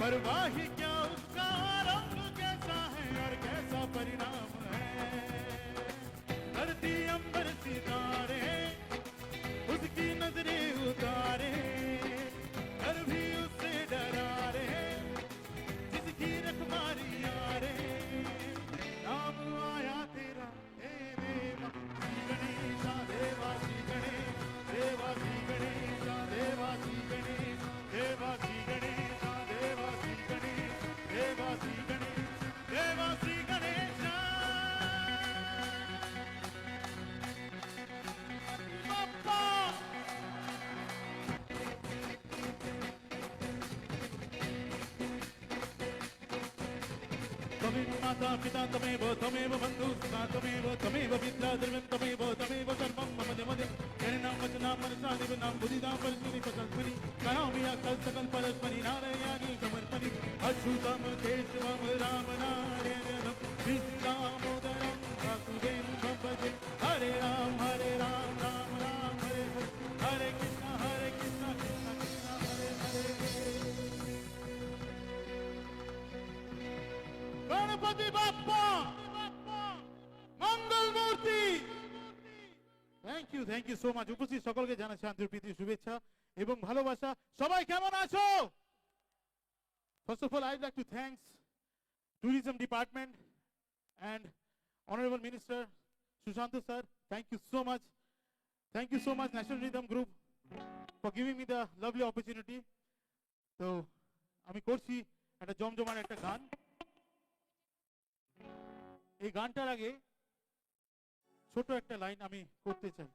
परवाह ही क्या उसका रंग कैसा है और कैसा परिणाम है। धरती अंबर सितारे उसकी नजरें उतारे, घर भी उससे डरा रे, जिसकी रखवारी आ रे। नाम आया तेरा हे देवा श्री गणेशा, देवा श्री गणेश, देवा श्री गणेशा, देवा श्री गणेश, देवा श्री गणेशा, देवा श्री गणेश, देवा श्री गणेश, देवा श्री गणेशा। बाप्पा तमेव माता पिता तमेव तमेव बंधु सखा तमेव तमेव विद्या द्रव्यं तमेव तमेव सर्वं मम देवदेव जनिनां वचनां मनसा देवनां बुद्धिदां परिस्मृति पतस्मनि करोमि अकल सकल परस्मनि नारायणानि समर्पणि अच्युतं केशवं राम नारायणं कृष्णदामोदरं वासुदेवं भजे। हरे राम राम राम हरे हरे, हरे कृष्ण कृष्ण कृष्ण हरे हरे। गणपति बाप्पा मंगल मूर्ति। थैंक यू सो माच। उपस्थित সকলকে জানাচ্ছি আন্তরিক প্রীতি শুভেচ্ছা এবং ভালোবাসা। সবাই কেমন আছো? First of all, I'd like to thank Tourism Department and Honorable Minister Sushant sir. Thank you so much. Thank you so much National Rhythm Group for giving me the lovely opportunity. তো আমি করছি একটা জমজমাট একটা গান। এই গানটার আগে ছোট একটা লাইন আমি করতে চাই।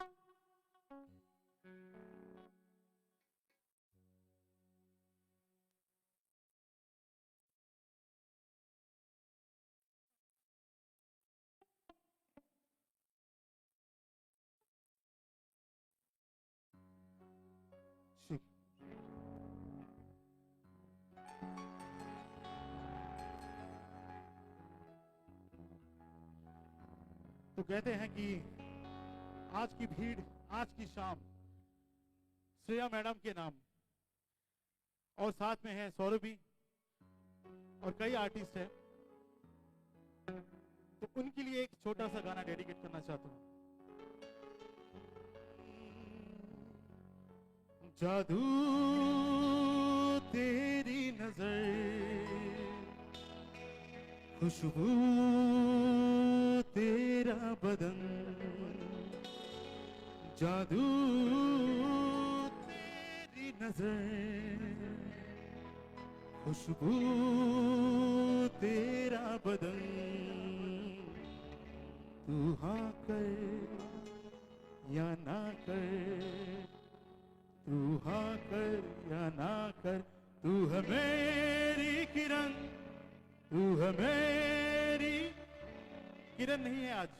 तो कहते हैं कि आज की भीड़, आज की शाम श्रेया मैडम के नाम, और साथ में है सौरभी और कई आर्टिस्ट हैं, तो उनके लिए एक छोटा सा गाना डेडिकेट करना चाहता हूं। जादू तेरी नजर, खुशबू तेरा बदन, जादू तेरी नजर, खुशबू तेरा बदन, तू हाँ कर या ना कर, तू हाँ कर या ना कर, तू है मेरी किरण, तू है मेरी किरण। नहीं है आज,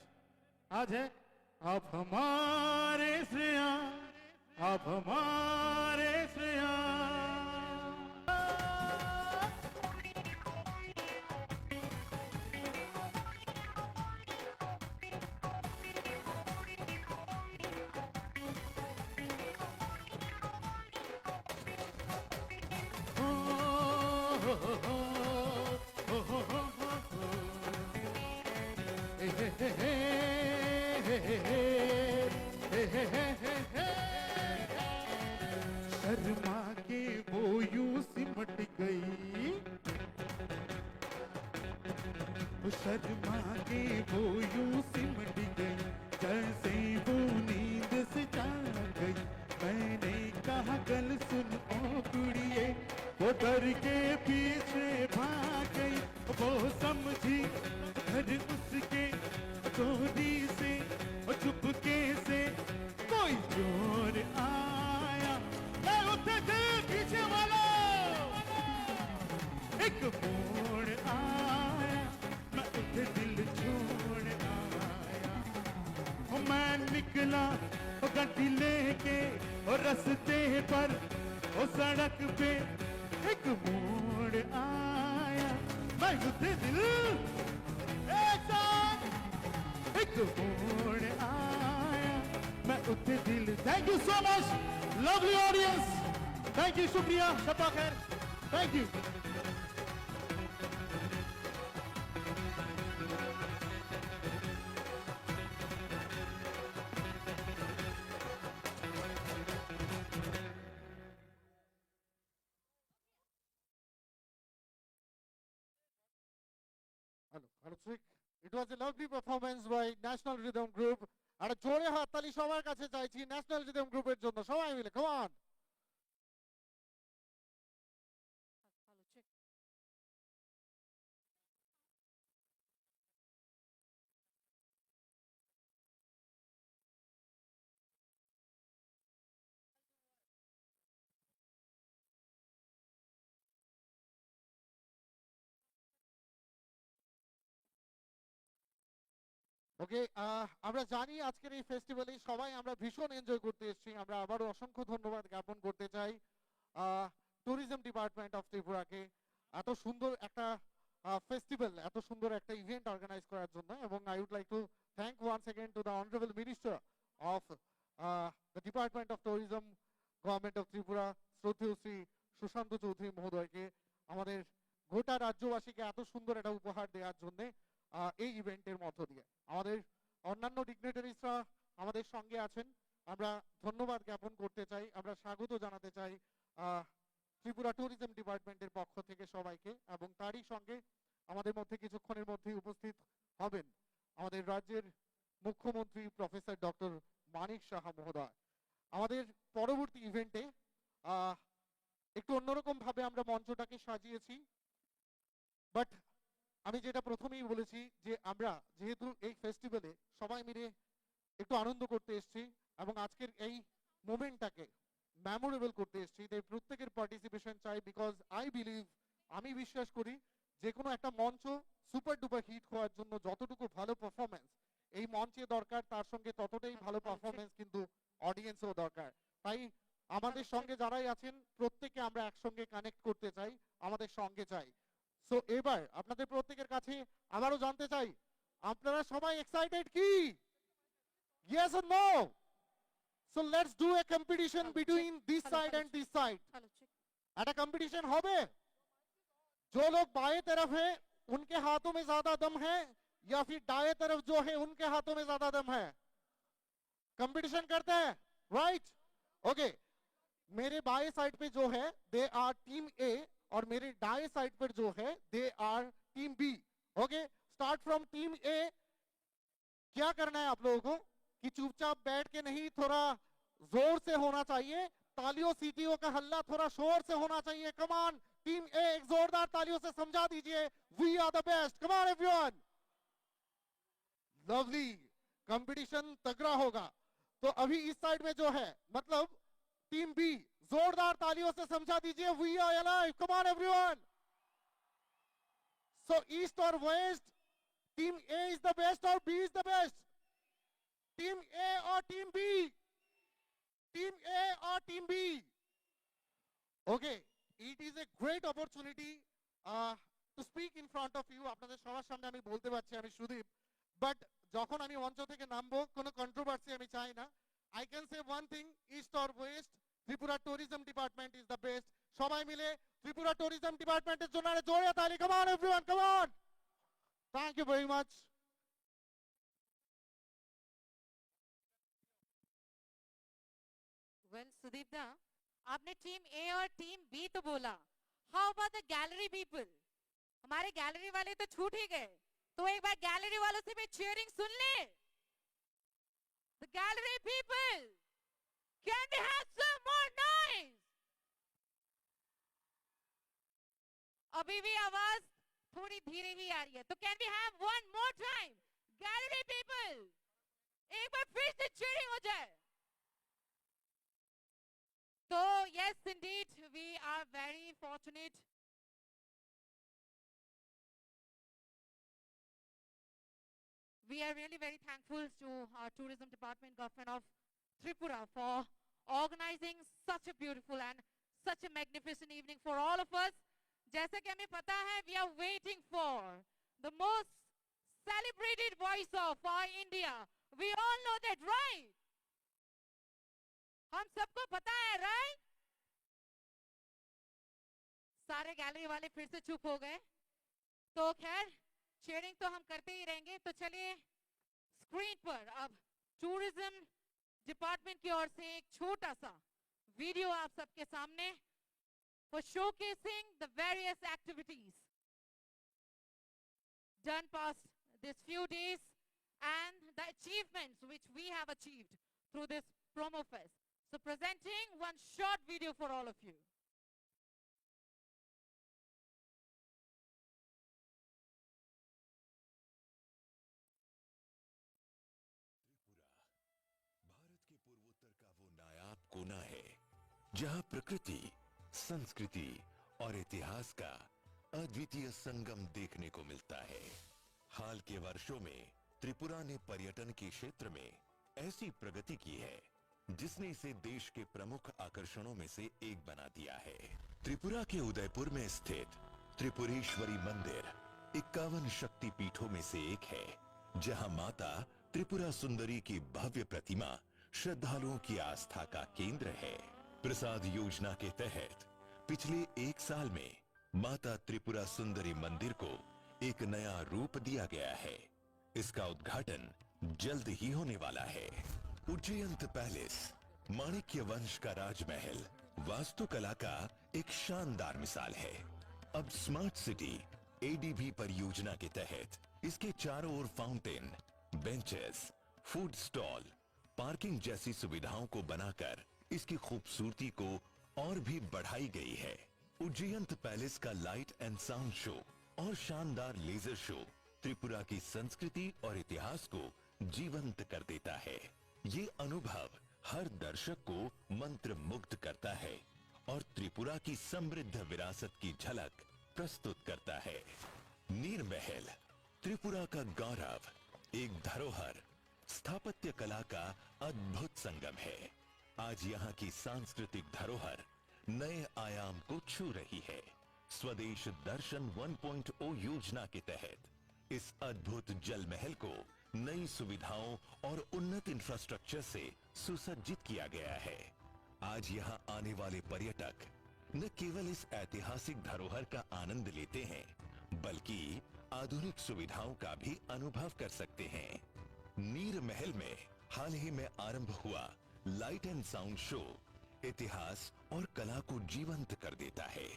आज है आप हमारे श्रेया, आप हमारे श्रेया। शर्मा के वो यूं सिमट गई, शर्मा के वो यूं सिमट गई, जैसे वो नींद से जाग गई। मैंने कहा गल सुन ओ कुड़िए, वो डर के पीछे भाग गई। वो समझी घर उसके चोरी से, चुपके से कोई चोर आया। मैं उठे थे पीछे वाला, एक मोड़ आया, मैं उठे दिल छोड़ आया। मैं निकला गड्डी लेके और रस्ते पर, वो सड़क पे एक मोड़ आया। मैं उठे दिल एक मोड़ आया, मैं उठे दिल। Thank you so much lovely audience, thank you, शुक्रिया, शब्बा खैर, thank you. Hello, Srik. It was a lovely performance by National Rhythm Group. আর জোরে হাততালি সবার কাছে চাইছি ন্যাশনাল রিদম গ্রুপের জন্য, সবাই মিলে কাম অন। Hello, check. ওকে, আমরা জানি আজকের এই ফেস্টিভ্যালে সবাই আমরা ভীষণ এনজয় করতে এসেছি। আমরা আবারও অসংখ্য ধন্যবাদ জ্ঞাপন করতে চাই ট্যুরিজম ডিপার্টমেন্ট অফ ত্রিপুরাকে এত সুন্দর একটা ফেস্টিভ্যাল, এত সুন্দর একটা ইভেন্ট অর্গানাইজ করার জন্য। এবং I would like to thank once again to the honourable minister of the department of tourism, government of Tripura, শ্রদ্ধেয় শ্রী সুশান্ত চৌধুরী মহোদয়কে, আমাদের গোটা রাজ্যবাসীকে এত সুন্দর একটা উপহার দেওয়ার জন্য এই ইভেন্টের মধ্য দিয়ে। আমাদের অন্যান্য ডিগনিটারিজরা আমাদের সঙ্গে আছেন, আমরা ধন্যবাদ জ্ঞাপন করতে চাই, আমরা স্বাগত জানাতে চাই ত্রিপুরা ট্যুরিজম ডিপার্টমেন্টের পক্ষ থেকে সবাইকে। এবং তারই সঙ্গে আমাদের মধ্যে কিছুক্ষণের মধ্যেই উপস্থিত হবেন আমাদের রাজ্যের মুখ্যমন্ত্রী প্রফেসর ডক্টর মানিক সাহা মহোদয়। আমাদের পরবর্তী ইভেন্টে একটু অন্যরকম ভাবে আমরা মঞ্চটাকে সাজিয়েছি, বাট আমি যেটা প্রথমেই বলেছি যে আমরা যেহেতু এই ফেস্টিভ্যালে সবাই মিলে একটু আনন্দ করতে এসেছি এবং আজকের এই মোমেন্টটাকে মেমোরেবল করতে এসেছি, তাই প্রত্যেকের পার্টিসিপেশন চাই। বিকজ আই বিলিভ, আমি বিশ্বাস করি যে কোনো একটা মঞ্চ সুপার ডুপার হিট হওয়ার জন্য যতটুকু ভালো পারফরমেন্স এই মঞ্চে দরকার, তার সঙ্গে ততটাই ভালো পারফরমেন্স কিন্তু অডিয়েন্সেও দরকার। তাই আমাদের সঙ্গে যারাই আছেন প্রত্যেকে আমরা একসঙ্গে কানেক্ট করতে চাই, আমাদের সঙ্গে চাই। সো এবার আপনাদের প্রত্যেকের কাছে আবারও জানতে চাই, আপনারা সবাই এক্সাইটেড কি? Yes or no? So let's do a competition between this side and this side. Hello, check. একটা कंपटीशन হবে। जो लोग बाएं तरफ है उनके हाथों में ज्यादा दम है या फिर दाएं तरफ जो है उनके हाथों में ज्यादा दम है? कंपटीशन करते हैं, राइट? ओके, मेरे बाएं साइड पे जो है दे आर टीम ए और मेरे दाएं साइड पर जो है they are team B. Okay, start from team A. क्या करना है आप लोगों को कि चुपचाप बैठ के नहीं, थोड़ा जोर से होना चाहिए, तालियों सीटियों का हल्ला थोड़ा शोर से होना चाहिए। कम ऑन टीम ए, एक जोरदार तालियों से समझा दीजिए we are the best. Come on everyone, lovely, competition तगड़ा होगा। तो अभी इस साइड में जो है मतलब टीम बी, जोरदार तालियों से समझा दीजिए we are alive. Come on everyone. So east और west, team A is the best और B is the best? Team A और टीम बी? टीम ए और team B? Okay, it is a great opportunity to speak in front of you. আপনাদের সবার সামনে আমি বলতে পারছি আমি সুদীপ, বাট যখন আমি মঞ্চ থেকে নামবো কোনো কন্ট্রোভার্সি আমি চাই না। I can say one thing, east or west, Tripura tourism department is the best. সবাই মিলে ত্রিপুরা ট্যুরিজম ডিপার্টমেন্টের জন্য আরে জোরে তালি। Come on everyone, come on. Thank you very much. Well, Sudeep da, आपने टीम ए और टीम बी तो बोला, how about the gallery people? हमारे गैलरी वाले तो छूट ही गए, तो एक बार गैलरी वालों से भी चीयरिंग सुन ले। The gallery people, can they have some more noise? अभी भी आवाज थोड़ी धीरे ही आ रही है, तो can we have one more time? Gallery people, एक बार फिर से चीयरिंग हो जाए। So yes, indeed, we are very fortunate. We are really very thankful to our tourism department, government of Tripura, for organizing such a beautiful and such a magnificent evening for all of us. जैसे कि हमें पता है, we are waiting for the most celebrated voice of our India. We all know that, right? हम सबको पता है, right? सारे गैलरी वाले फिर से चुप हो गए, तो खैर चीयरिंग तो हम करते ही रहेंगे। तो चलिए स्क्रीन पर अब टूरिज्म डिपार्टमेंट की ओर से एक छोटा सा वीडियो आप सबके सामने for showcasing the various activities done past these few days and the achievements which we have achieved through this promo fest. So presenting one short video for all of you. Bharat के पूर्वोत्तर का वो नायाब कोना है जहां प्रकृति, संस्कृति और इतिहास का अद्वितीय संगम देखने को मिलता है। हाल के वर्षों में त्रिपुरा ने पर्यटन के क्षेत्र में ऐसी प्रगति की है जिसने इसे देश के प्रमुख आकर्षणों में से एक बना दिया है। त्रिपुरा के उदयपुर में स्थित त्रिपुरेश्वरी मंदिर 51 शक्ति पीठों में से एक है, जहां माता त्रिपुरा सुंदरी की भव्य प्रतिमा श्रद्धालुओं की आस्था का केंद्र है। प्रसाद योजना के तहत पिछले 1 साल में माता त्रिपुरा सुंदरी मंदिर को एक नया रूप दिया गया है। इसका उद्घाटन जल्द ही होने वाला है। उज्जयंत पैलेस, माणिक्य वंश का राजमहल, वास्तुकला का एक शानदार मिसाल है। अब स्मार्ट सिटी एडीबी परियोजना के तहत इसके चारों ओर fountain, benches, food stall, parking जैसी सुविधाओं को बनाकर इसकी खूबसूरती को और भी बढ़ाई गई है। उज्जयंत पैलेस का लाइट एंड साउंड शो और शानदार लेजर शो त्रिपुरा की संस्कृति और इतिहास को जीवंत कर देता है। ये अनुभव हर दर्शक को मंत्र मुग्ध करता है और त्रिपुरा की समृद्ध विरासत की झलक प्रस्तुत करता है। नीर महल, त्रिपुरा का गौरव, एक धरोहर, स्थापत्य कला का अद्भुत संगम है। आज यहाँ की सांस्कृतिक धरोहर नए आयाम को छू रही है। स्वदेश दर्शन 1.0 योजना के तहत इस अद्भुत जल महल को नई सुविधाओं और उन्नत इंफ्रास्ट्रक्चर से सुसज्जित किया गया है। आज यहाँ आने वाले पर्यटक न केवल इस ऐतिहासिक धरोहर का आनंद लेते हैं, बल्कि आधुनिक सुविधाओं का भी अनुभव कर सकते हैं। नीर महल में हाल ही में आरंभ हुआ लाइट एंड साउंड शो इतिहास और कला को जीवंत कर देता है।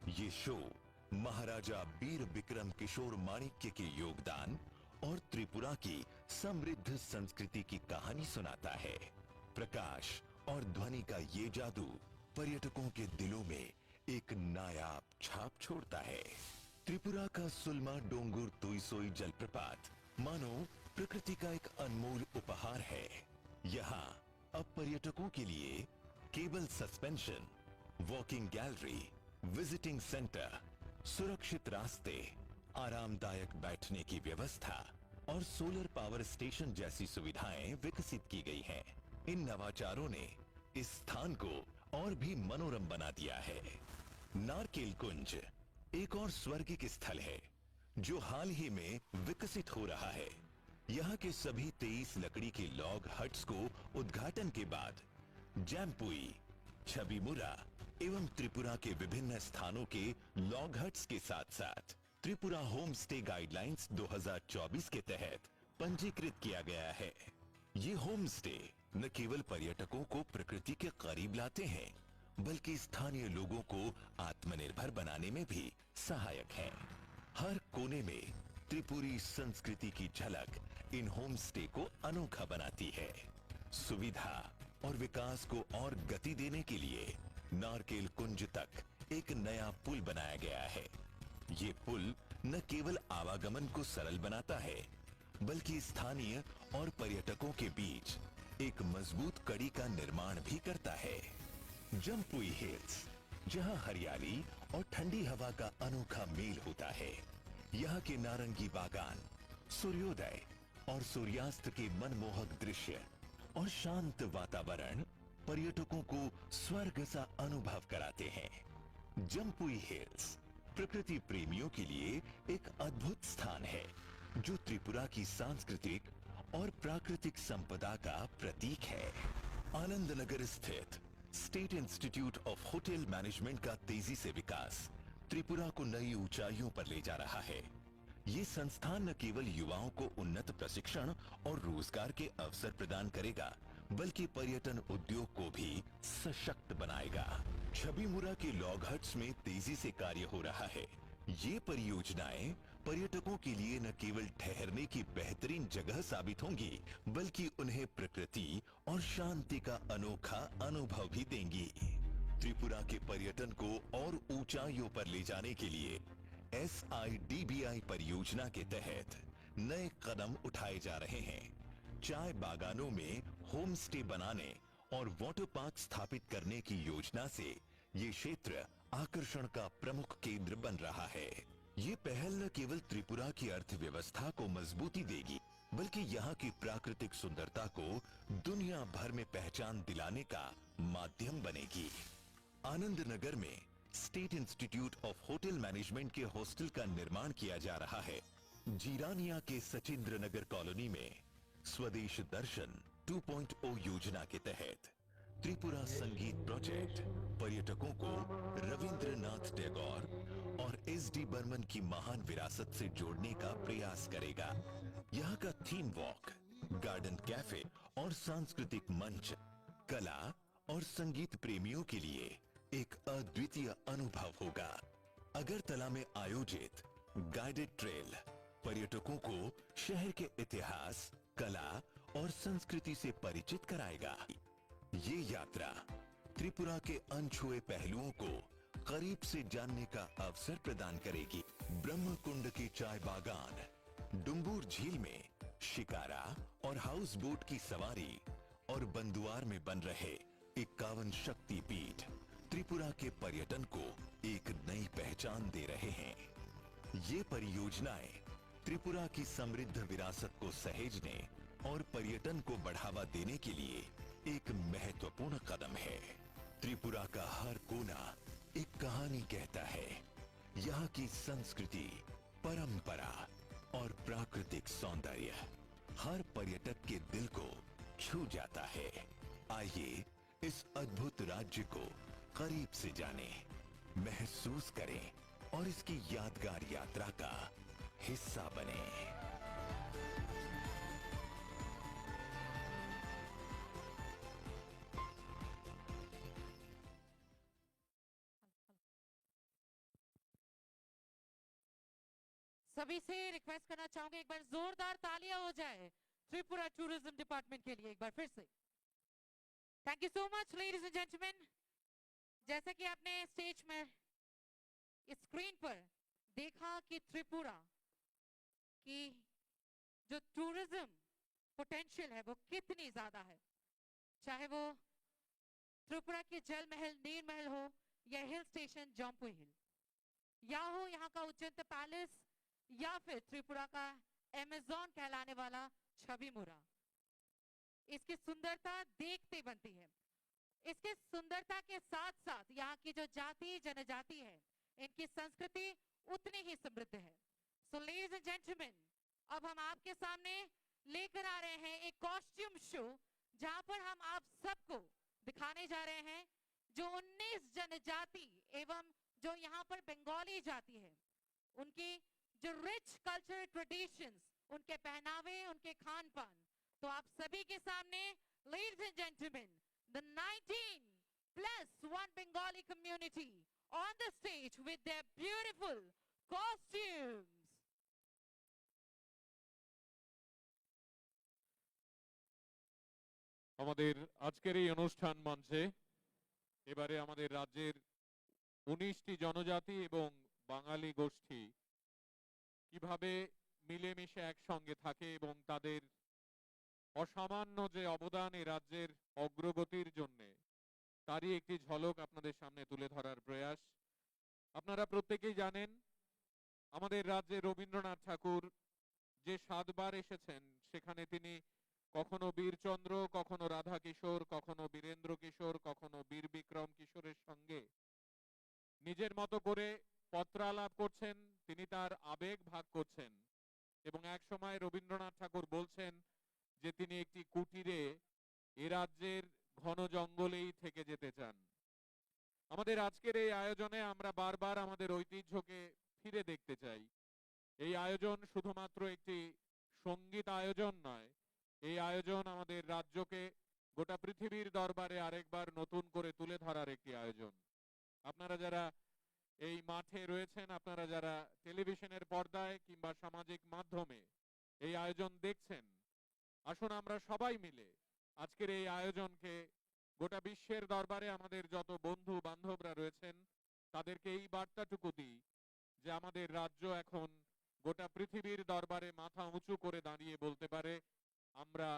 ये शो महाराजा वीर विक्रम किशोर माणिक्य के योगदान और त्रिपुरा की समृद्ध संस्कृति की कहानी सुनाता है। प्रकाश और ध्वनि का ये जादू पर्यटकों के दिलों में एक नायाब छाप छोड़ता है। त्रिपुरा का सुलमा डोंगुर तुईसोई जलप्रपात मानो प्रकृति का एक अनमोल उपहार है। यहाँ अब पर्यटकों के लिए cable suspension, walking gallery, visiting centre, सुरक्षित रास्ते, आरामदायक बैठने की व्यवस्था और सोलर पावर स्टेशन जैसी सुविधाएं विकसित की गई हैं। इन नवाचारों ने इस स्थान को और भी मनोरम बना दिया है। नारकेल कुंज एक और स्वर्गिक स्थल है जो हाल ही में विकसित हो रहा है। यहाँ के सभी 23 लकड़ी के लॉग हट्स को उद्घाटन के बाद जैमपुई, छबिमुरा एवं त्रिपुरा के विभिन्न स्थानों के लॉग हट्स के साथ साथ त्रिपुरा होम स्टे गाइडलाइंस 2024 के तहत पंजीकृत किया गया है। ये होम स्टे न केवल पर्यटकों को प्रकृति के करीब लाते हैं, बल्कि स्थानीय लोगों को आत्मनिर्भर बनाने में भी सहायक हैं। हर कोने में त्रिपुरी संस्कृति की झलक इन होम स्टे को अनोखा बनाती है। सुविधा और विकास को और गति देने के लिए नारकेल कुंज तक एक नया पुल बनाया गया है। ये पुल न केवल आवागमन को सरल बनाता है, बल्कि स्थानीय और पर्यटकों के बीच एक मजबूत कड़ी का निर्माण भी करता है। जम्पुई हिल्स, जहां हरियाली और ठंडी हवा का अनोखा मेल होता है। यहाँ के नारंगी बागान, सूर्योदय और सूर्यास्त के मनमोहक दृश्य और शांत वातावरण पर्यटकों को स्वर्ग सा अनुभव कराते हैं। जम्पुई हिल्स प्रकृति प्रेमियों के लिए एक अद्भुत स्थान है, जो त्रिपुरा की सांस्कृतिक और प्राकृतिक संपदा का प्रतीक है। आनंद नगर स्थित state institute of hotel management का तेजी से विकास त्रिपुरा को नई ऊंचाइयों पर ले जा रहा है। ये संस्थान न केवल युवाओं को उन्नत प्रशिक्षण और रोजगार के अवसर प्रदान करेगा, बल्कि पर्यटन उद्योग को भी सशक्त बनाएगा। छबिमुरा के लॉग हट्स में तेजी से कार्य हो रहा है। ये परियोजनाएं पर्यटकों के लिए न केवल ठहरने की बेहतरीन जगह साबित होंगी, बल्कि उन्हें प्रकृति और शांति का अनोखा अनुभव भी देंगी। त्रिपुरा के पर्यटन को और ऊंचाइयों पर ले जाने के लिए SIDBI परियोजना के तहत नए कदम उठाए जा रहे हैं। चाय बागानों में होम स्टे बनाने और वाटर पार्क स्थापित करने की योजना से ये क्षेत्र आकर्षण का प्रमुख केंद्र बन रहा है। ये पहल न केवल त्रिपुरा की अर्थव्यवस्था को मजबूती देगी, बल्कि यहाँ की प्राकृतिक सुंदरता को दुनिया भर में पहचान दिलाने का माध्यम बनेगी। आनंद नगर में state institute of hotel management के हॉस्टल का निर्माण किया जा रहा है। जीरानिया के सचिंद्र नगर कॉलोनी में स्वदेश दर्शन 2.0 योजना के तहत त्रिपुरा संगीत प्रोजेक्ट पर्यटकों को रविंद्रनाथ टैगोर और SD बर्मन की महान विरासत से जोड़ने का प्रयास करेगा। यहाँ का थीम वॉक, गार्डन कैफे और सांस्कृतिक मंच कला और संगीत प्रेमियों के लिए एक अद्वितीय अनुभव होगा। अगरतला में आयोजित गाइडेड ट्रेल पर्यटकों को शहर के इतिहास, कला और संस्कृति से परिचित कराएगा। ये यात्रा त्रिपुरा के अनछुए पहलुओं को करीब से जानने का अवसर प्रदान करेगी। ब्रह्मकुंड के चाय बागान, डुम्बुर झील में शिकारा और हाउस बोट की सवारी और बंदुआर में बन रहे 51 शक्ति पीठ त्रिपुरा के पर्यटन को एक नई पहचान दे रहे हैं। ये परियोजनाएं त्रिपुरा की समृद्ध विरासत को सहेजने और पर्यटन को बढ़ावा देने के लिए एक महत्वपूर्ण कदम है। त्रिपुरा का हर कोना एक कहानी कहता है। यहाँ की संस्कृति, परंपरा और प्राकृतिक सौंदर्य हर पर्यटक के दिल को छू जाता है। आइए इस अद्भुत राज्य को करीब से जानें, महसूस करें और इसकी यादगार यात्रा का हिस्सा बनें। सभी से रिक्वेस्ट करना चाहूंगी एक बार जोरदार तालियां हो जाए त्रिपुरा टूरिज्म डिपार्टमेंट के लिए एक बार फिर से। Thank you so much ladies and gentleman. जैसे कि आपने स्टेज में इस स्क्रीन पर देखा कि त्रिपुरा की जो टूरिज्म पोटेंशियल है वो कितनी ज्यादा है, चाहे वो त्रिपुरा के जल महल नीर महल हो या हिल स्टेशन जम्पू हिल, या हो यहाँ का उज्जैन पैलेस, या फिर त्रिपुरा का अमेज़न कहलाने वाला छविमुरा। इसकी सुंदरता देखते बनती है। इसके सुंदरता के साथ साथ यहाँ की जो जाति जनजाति है, इनकी संस्कृति उतनी ही समृद्ध है। सो लेडीज एंड जेंटलमैन, अब हम आपके सामने लेकर आ रहे हैं एक कॉस्ट्यूम शो, जहां पर हम आप सबको दिखाने जा रहे हैं जो 19 जनजाति एवं जो यहाँ पर बंगाली जाति है, उनकी जो रिच कल्चरल ट्रेडिशंस, उनके पहनावे, उनके खान पान। तो आप सभी के सामने ladies and gentleman, the 19+1 Bengali community on the stage with their beautiful costumes. আমাদের আজকের এই অনুষ্ঠান মঞ্চে এবারে আমাদের রাজ্যের 19টি জনজাতি এবং বাঙালি গোষ্ঠী কিভাবে মিলেমিশে একসঙ্গে থাকে এবং তাদের অসামান্য যে অবদান এই রাজ্যের অগ্রগতির জন্য, তারই একটি ঝলক আপনাদের সামনে তুলে ধরার প্রয়াস। আপনারা প্রত্যেকেই জানেন আমাদের রাজ্যে রবীন্দ্রনাথ ঠাকুর যে 7 বার এসেছেন, সেখানে তিনি কখনো বীরচন্দ্র, কখনো রাধা কিশোর, কখনো বীরেন্দ্র কিশোর, কখনো বীর বিক্রম কিশোরের সঙ্গে নিজের মতো করে পত্রালাপ করছেন, তিনি তার আবেগ ভাগ করছেন। এবং এক সময় রবীন্দ্রনাথ ঠাকুর বলছেন যে তিনি একটি কুটিরে এ রাজ্যের ঘন জঙ্গলেই থেকে যেতে চান। আমাদের আজকের এই আয়োজনে আমরা বারবার আমাদের ঐতিহ্যকে ফিরে দেখতে চাই। এই আয়োজন শুধুমাত্র একটি সঙ্গীত আয়োজন নয়, এই আয়োজন আমাদের রাজ্যকে গোটা পৃথিবীর দরবারে আরেকবার নতুন করে তুলে ধরার একটি আয়োজন। আপনারা যারা এই মাঠে রয়েছেন, আপনারা যারা টেলিভিশনের পর্দায় কিংবা সামাজিক মাধ্যমে এই আয়োজন দেখছেন, আসুন আমরা সবাই মিলে আজকের এই আয়োজনকে গোটা বিশ্বের দরবারে আমাদের যত বন্ধু বান্ধবরা রয়েছেন তাদেরকে এই বার্তাটুকু দিই যে আমাদের রাজ্য এখন গোটা পৃথিবীর দরবারে মাথা উঁচু করে দাঁড়িয়ে বলতে পারে আমরা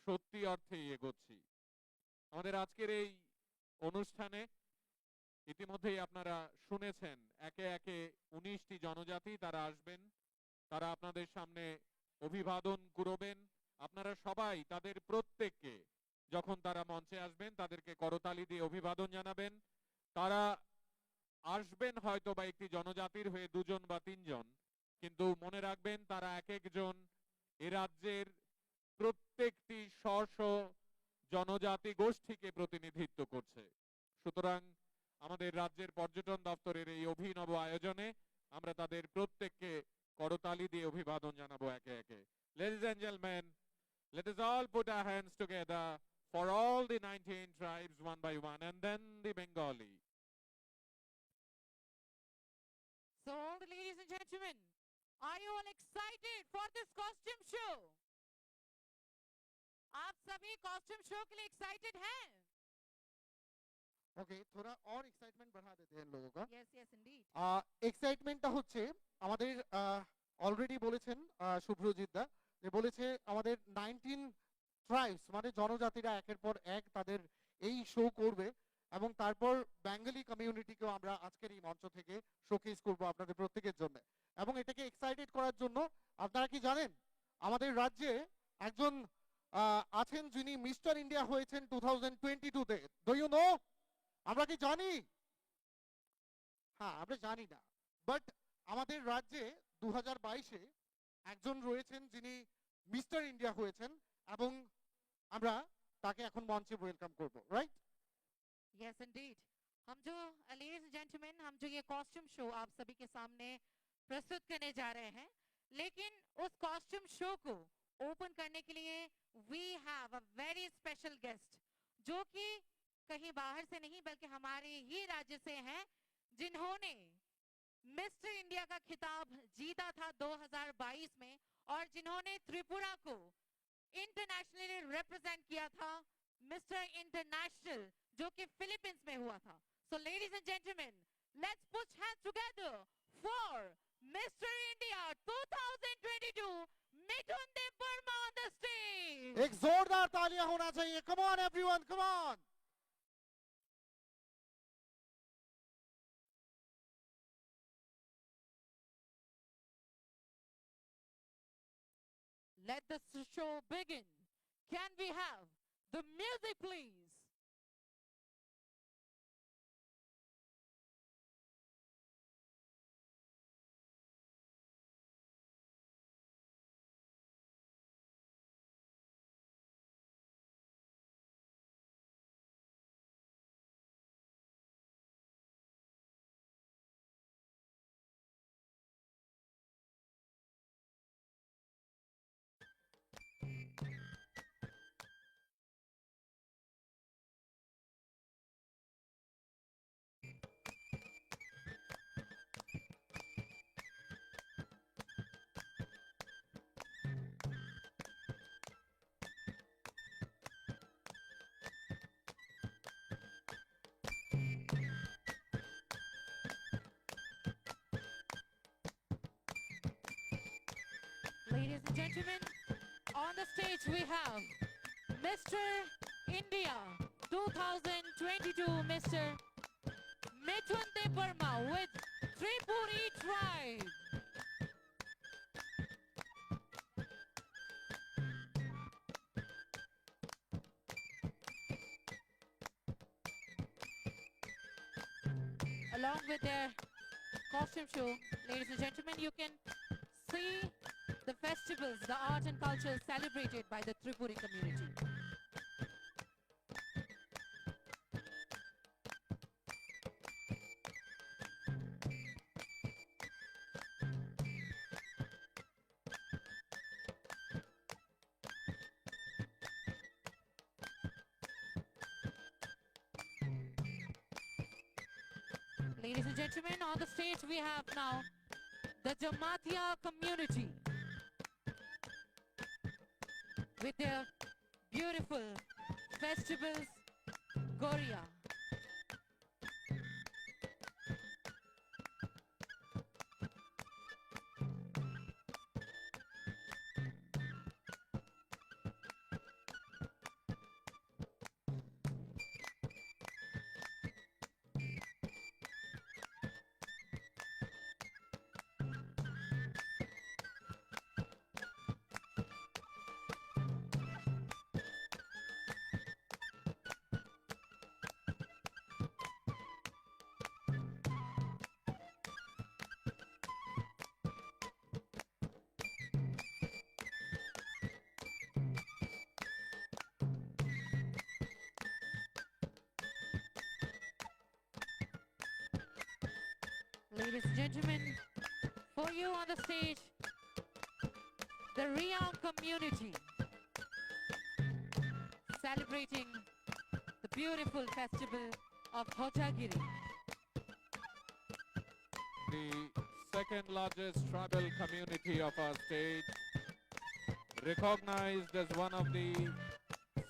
সত্যি অর্থেই এগোচ্ছি। আমাদের আজকের এই অনুষ্ঠানে ইতিমধ্যেই আপনারা শুনেছেন একে একে 19টি জনজাতি তারা আসবেন, তারা আপনাদের সামনে অভিবাদন করবেন। আপনারা সবাই তাদের প্রত্যেককে যখন তারা মঞ্চে আসবেন তাদেরকে করতালি দিয়ে অভিবাদন জানাবেন। তারা আসবেন হয়তো বা একটি জনজাতির হয়ে 2 জন বা 3 জন, কিন্তু মনে রাখবেন তারা এক একজন এ রাজ্যের প্রত্যেকটি স্ব জনজাতি গোষ্ঠীকে প্রতিনিধিত্ব করছে। সুতরাং আমাদের রাজ্যের পর্যটন দপ্তরের এই অভিনব আয়োজনে আমরা তাদের প্রত্যেককে করতালি দিয়ে অভিবাদন জানাবো একে একে। Ladies and gentlemen, let us all put our hands together for all the 19 tribes one by one, and then the Bengali. So, all the ladies and gentlemen, are you all excited for this costume show? आप सभी costume show के लिए excited हैं? ওকে, থোড়া और excitement बढ़ा देते हैं इन लोगों का। Yes, yes, indeed. এক্সাইটমেন্টটা হচ্ছে আমাদের অলরেডি বলেছেন শুভ্রজিৎ দা যে বলেছে আমাদের 19 ট্রাইবস মানে জনজাতিরা একের পর এক তাদের এই শো করবে এবং তারপর বেঙ্গলি কমিউনিটিকেও আমরা আজকের এই মঞ্চ থেকে শোকেস করব আপনাদের প্রত্যেকের জন্য। এবং এটাকে এক্সাইটেড করার জন্য আপনারা কি জানেন আমাদের রাজ্যে একজন আছেন যিনি মিস্টার ইন্ডিয়া হয়েছেন 2022 তে। Do you know? আমরা কি জানি? হ্যাঁ, আমরা জানি না, বাট আমাদের রাজ্যে 2022-এ একজন রয়েছেন যিনি মিস্টার ইন্ডিয়া হয়েছেন এবং আমরা তাকে এখন মঞ্চে ওয়েলকাম করব, রাইট? Yes, indeed. हम जो ladies and gentlemen, हम जो ये कॉस्ट्यूम शो आप सभी के सामने प्रस्तुत करने जा रहे हैं, लेकिन उस कॉस्ट्यूम शो को ओपन करने के लिए we have a very special guest, जो कि कहीं बाहर से नहीं बल्कि हमारे ही राज्य से हैं, जिन्होंने मिस्टर इंडिया का खिताब जीता था 2022 में और जिन्होंने त्रिपुरा को इंटरनेशनली रिप्रेजेंट किया था मिस्टर इंटरनेशनल, जो कि फिलीपींस में हुआ था। So ladies and gentleman, let's put hands together for mister India 2022 Mithun Dev Varma on the stage. एक जोरदार तालियां होना चाहिए। Come on everyone, come on. Let the show begin. Can we have the music, please? Ladies and gentlemen, on the stage we have Mr. India 2022, Mr. Mithun Dev Verma with Tripuri tribe. Along with their costume show, ladies and gentlemen, you can see the festivals, the art and culture celebrated by the Tripuri community. Ladies and gentlemen, on the stage we have now the Jamatia community with their beautiful festivals, Goria. Ladies and gentlemen, for you on the stage, the Riang community celebrating the beautiful festival of Hojagiri. The second largest tribal community of our state, recognized as one of the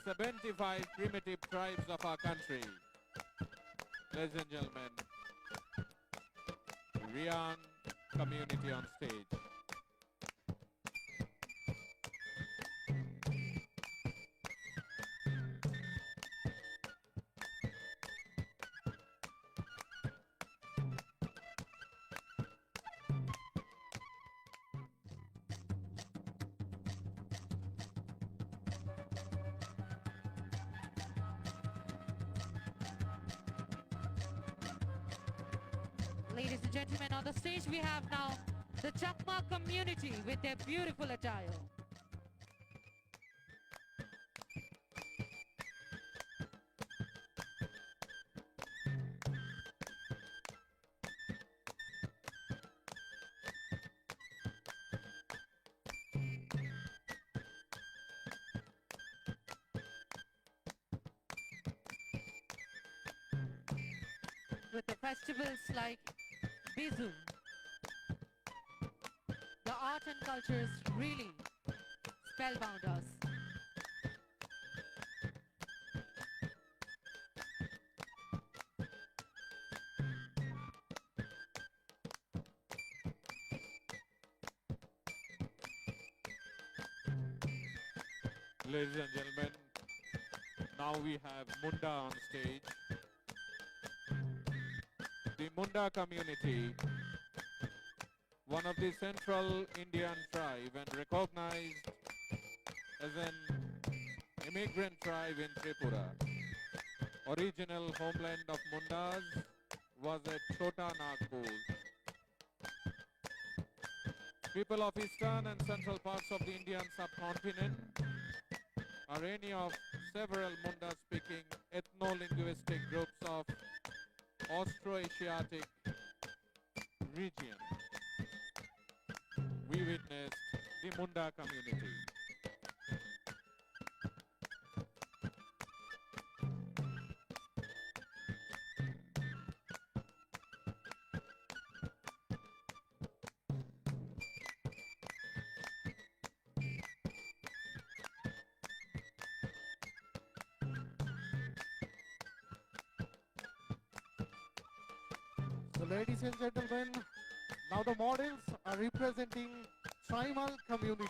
75 primitive tribes of our country. Ladies and gentlemen, Riang community on stage. Ladies and gentlemen, on the stage we have now the Chakma community with their beautiful attire. With the festivals like Bizu, the art and cultures really spellbound us. Ladies and gentlemen, now we have Munda on stage. The Munda community, one of the central Indian tribe and recognized as an immigrant tribe in Tripura. Original homeland of Mundas was at Chota Nagpur. People of eastern and central parts of the Indian subcontinent are any of several Munda-speaking ethno-linguistic groups of Austroasiatic region. We witnessed the Munda community. So ladies and gentlemen, now the models are representing Tribal community.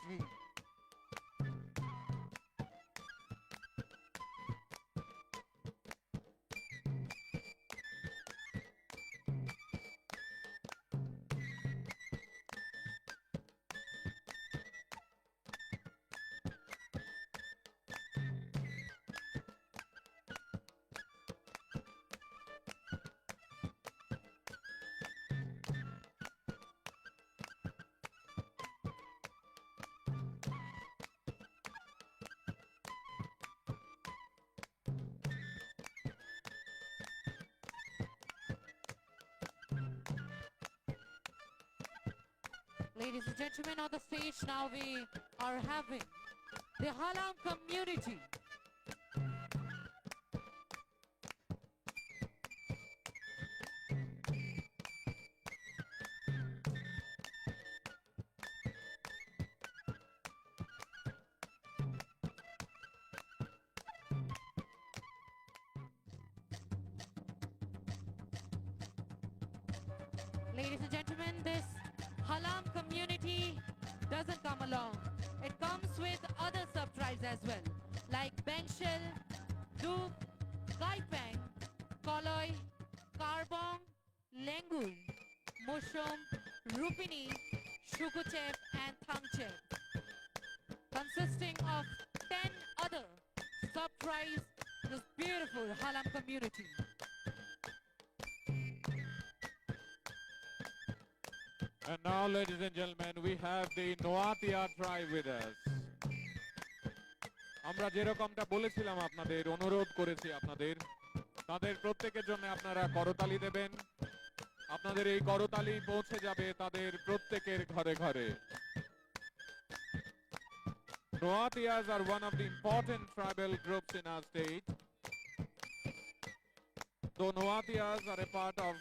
Ladies and gentlemen, on the stage now we are having the Halam community. Ladies and gentlemen, this Halam community doesn't come along. It comes with other sub-tribes as well, like Bengshel, Duk, Kaipeng, Koloi, Karbong, Lengul, Mushum, Rupini, Shukuchep and Thangchep, consisting of 10 other sub-tribes, this beautiful Halam community. And now, ladies and gentlemen, we have the Noatia tribe with us. আমরা যেরকমটা বলেছিলাম আপনাদের, অনুরোধ করেছি আপনাদের, তাদের প্রত্যেকের জন্য আপনারা করতালি দেবেন। আপনাদের এই করতালি পৌঁছে যাবে তাদের প্রত্যেকের ঘরে ঘরে। Noatias are one of the important tribal groups in our state. Though Noatias are a part of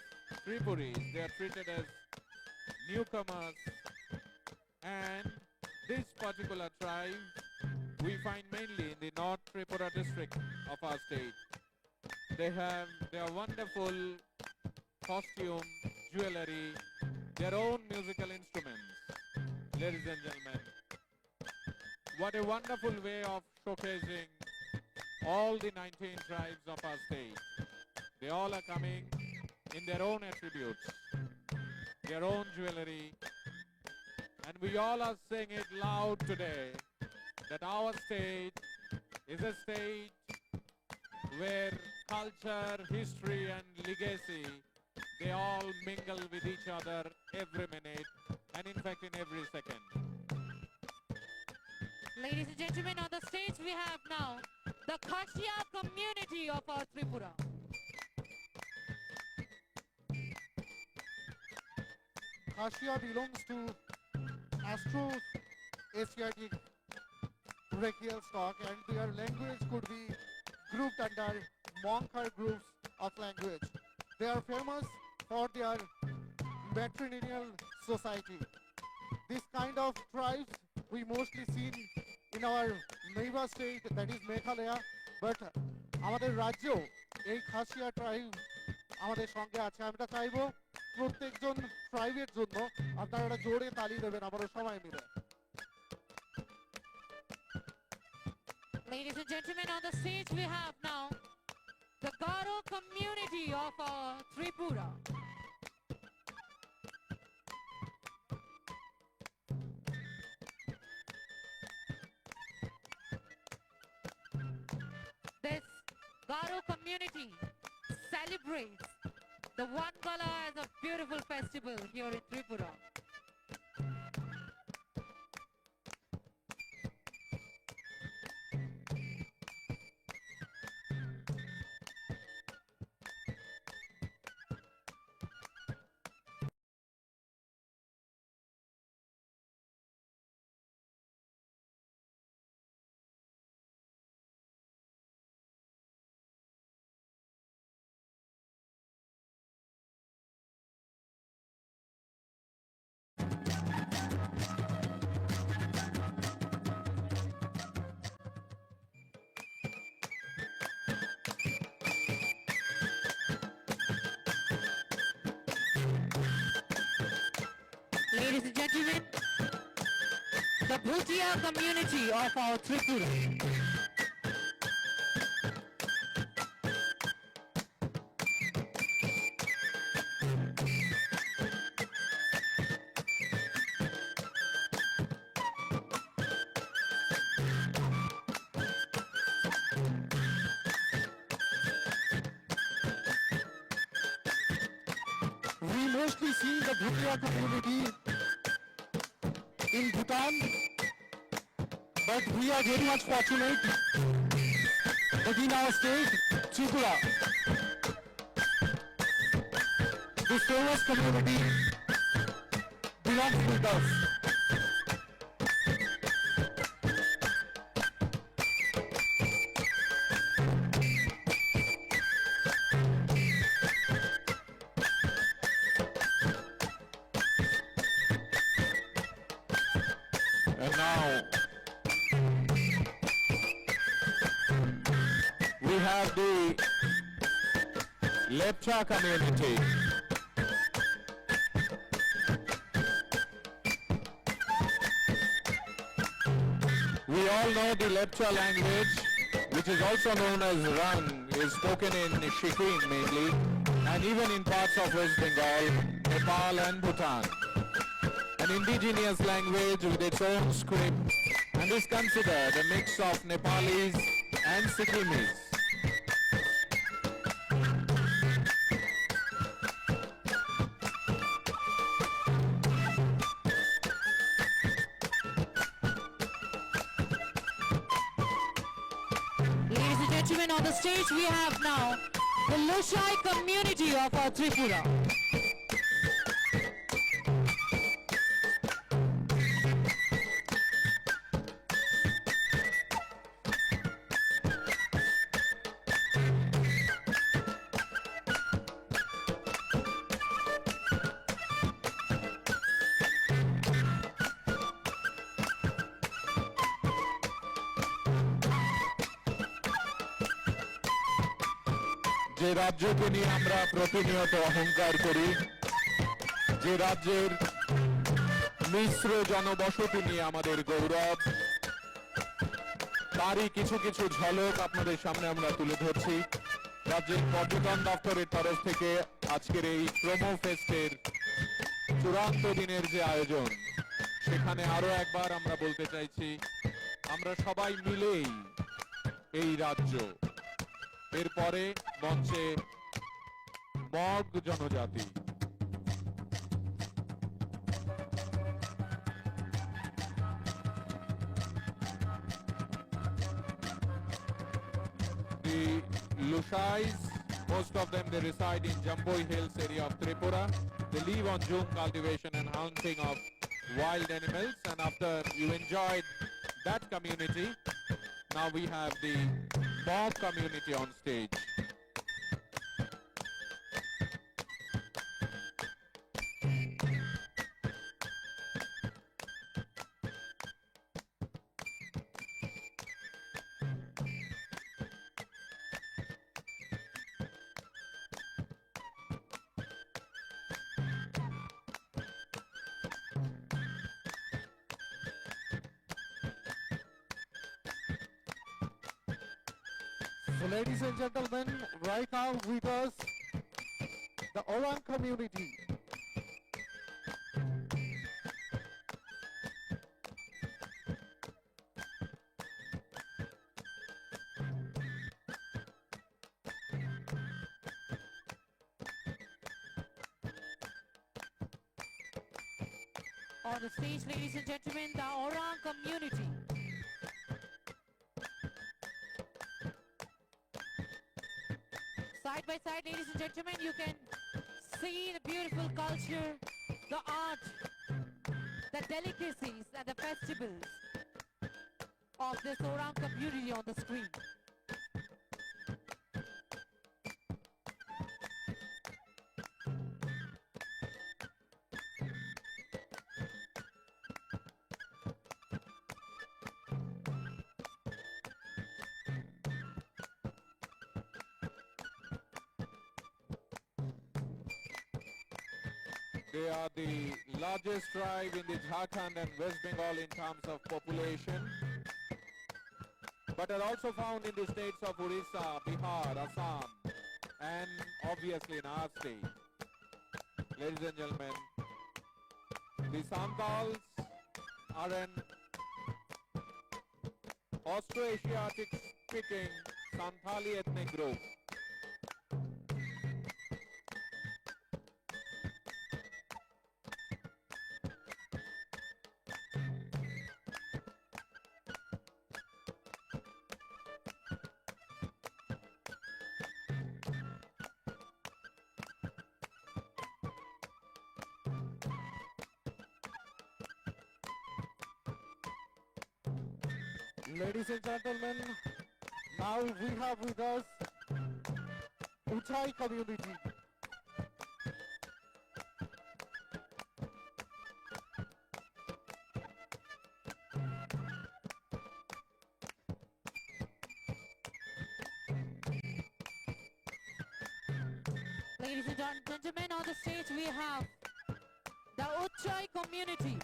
Tripuris, they are treated as newcomers, and this particular tribe we find mainly in the North Tripura district of our state. They have their wonderful costume, jewelry, their own musical instruments. Ladies and gentlemen, what a wonderful way of showcasing all the 19 tribes of our state. They all are coming in their own attributes, their own jewelry, and we all are saying it loud today that our state is a state where culture, history and legacy, they all mingle with each other every minute and in fact in every second. Ladies and gentlemen, on the stage we have now the Khashia community of our Tripura. Khashia belongs to Astro-Asiatic brachial stock, and their language could be grouped under Monkar groups of language. They are famous for their matrilineal society. This kind of tribes we mostly see in our neighbor state, that is Meghalaya, but আমাদের রাজ্যেও এই Khasia tribe আমাদের সঙ্গে আছে। আমরা চাইবো প্রত্যেকজন ট্রাইবের জন্য আপনারা একটা জোরে তালি দেবেন আবারও সবাই মিলে। Ladies and gentlemen, on the stage we have now the Garo community of our Tripura. This Garo community celebrates the One Gala as a beautiful festival here in Tripura. Ladies and gentlemen, the Bhutia community of our Tripura. We mostly see the Bhutia community in Bhutan, but we are very much fortunate that in our state, Tripura, this famous community belongs with us. And now we have the Lepcha community. all know the Lepcha language, which is also known as Rang, is spoken in Sikkim mainly, and even in parts of West Bengal, Nepal and Bhutan. An indigenous language with its own script, and is considered a mix of Nepalis and Sikkimese. Ladies and gentlemen, on the stage we have now the Loshai community of Tripura. যে রাজ্যকে নিয়ে আমরা প্রতিনিয়ত অহংকার করি, যে রাজ্যের মিশ্র জনবসতি নিয়ে আমাদের গৌরব, তারই কিছু কিছু ঝলক আপনাদের সামনে আমরা তুলে ধরছি। রাজ্যের পর্যটন দপ্তরের তরফ থেকে আজকের এই প্রোমো ফেস্টের চূড়ান্ত দিনের যে আয়োজন, সেখানে আরো একবার আমরা বলতে চাইছি, আমরা সবাই মিলেই এই রাজ্য। এরপরে মঞ্চে মগ জনজাতি। The Lushais, most of them they reside in Jamboi Hills area of Tripura. They live on Jung cultivation and hunting of wild animals, and after you enjoyed that community, now we have the Mog community on stage. So ladies and gentlemen, right now with us, the Orang community. On the stage, ladies and gentlemen, the Orang community. Side by side, ladies and gentlemen, you can see the beautiful culture, the art, the delicacies and the festivals of this Orang community on the screen. They are the largest tribe in the Jharkhand and West Bengal in terms of population, but are also found in the states of Orissa, Bihar, Assam, and obviously in our state. Ladies and gentlemen, the Santals are an Austroasiatic speaking Santali ethnic group. Ladies and gentlemen, now we have with us Uchai community. Ladies and gentlemen, on the stage we have the Uchai community.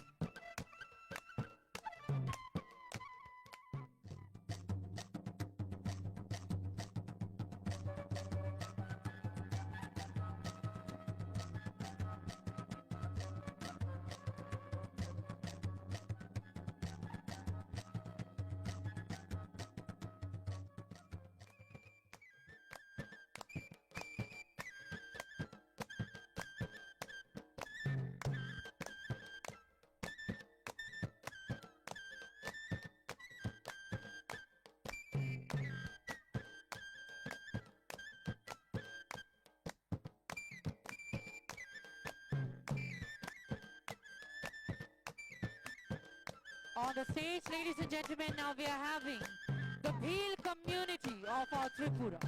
On the stage, ladies and gentlemen, now we are having the Bhil community of our Tripura.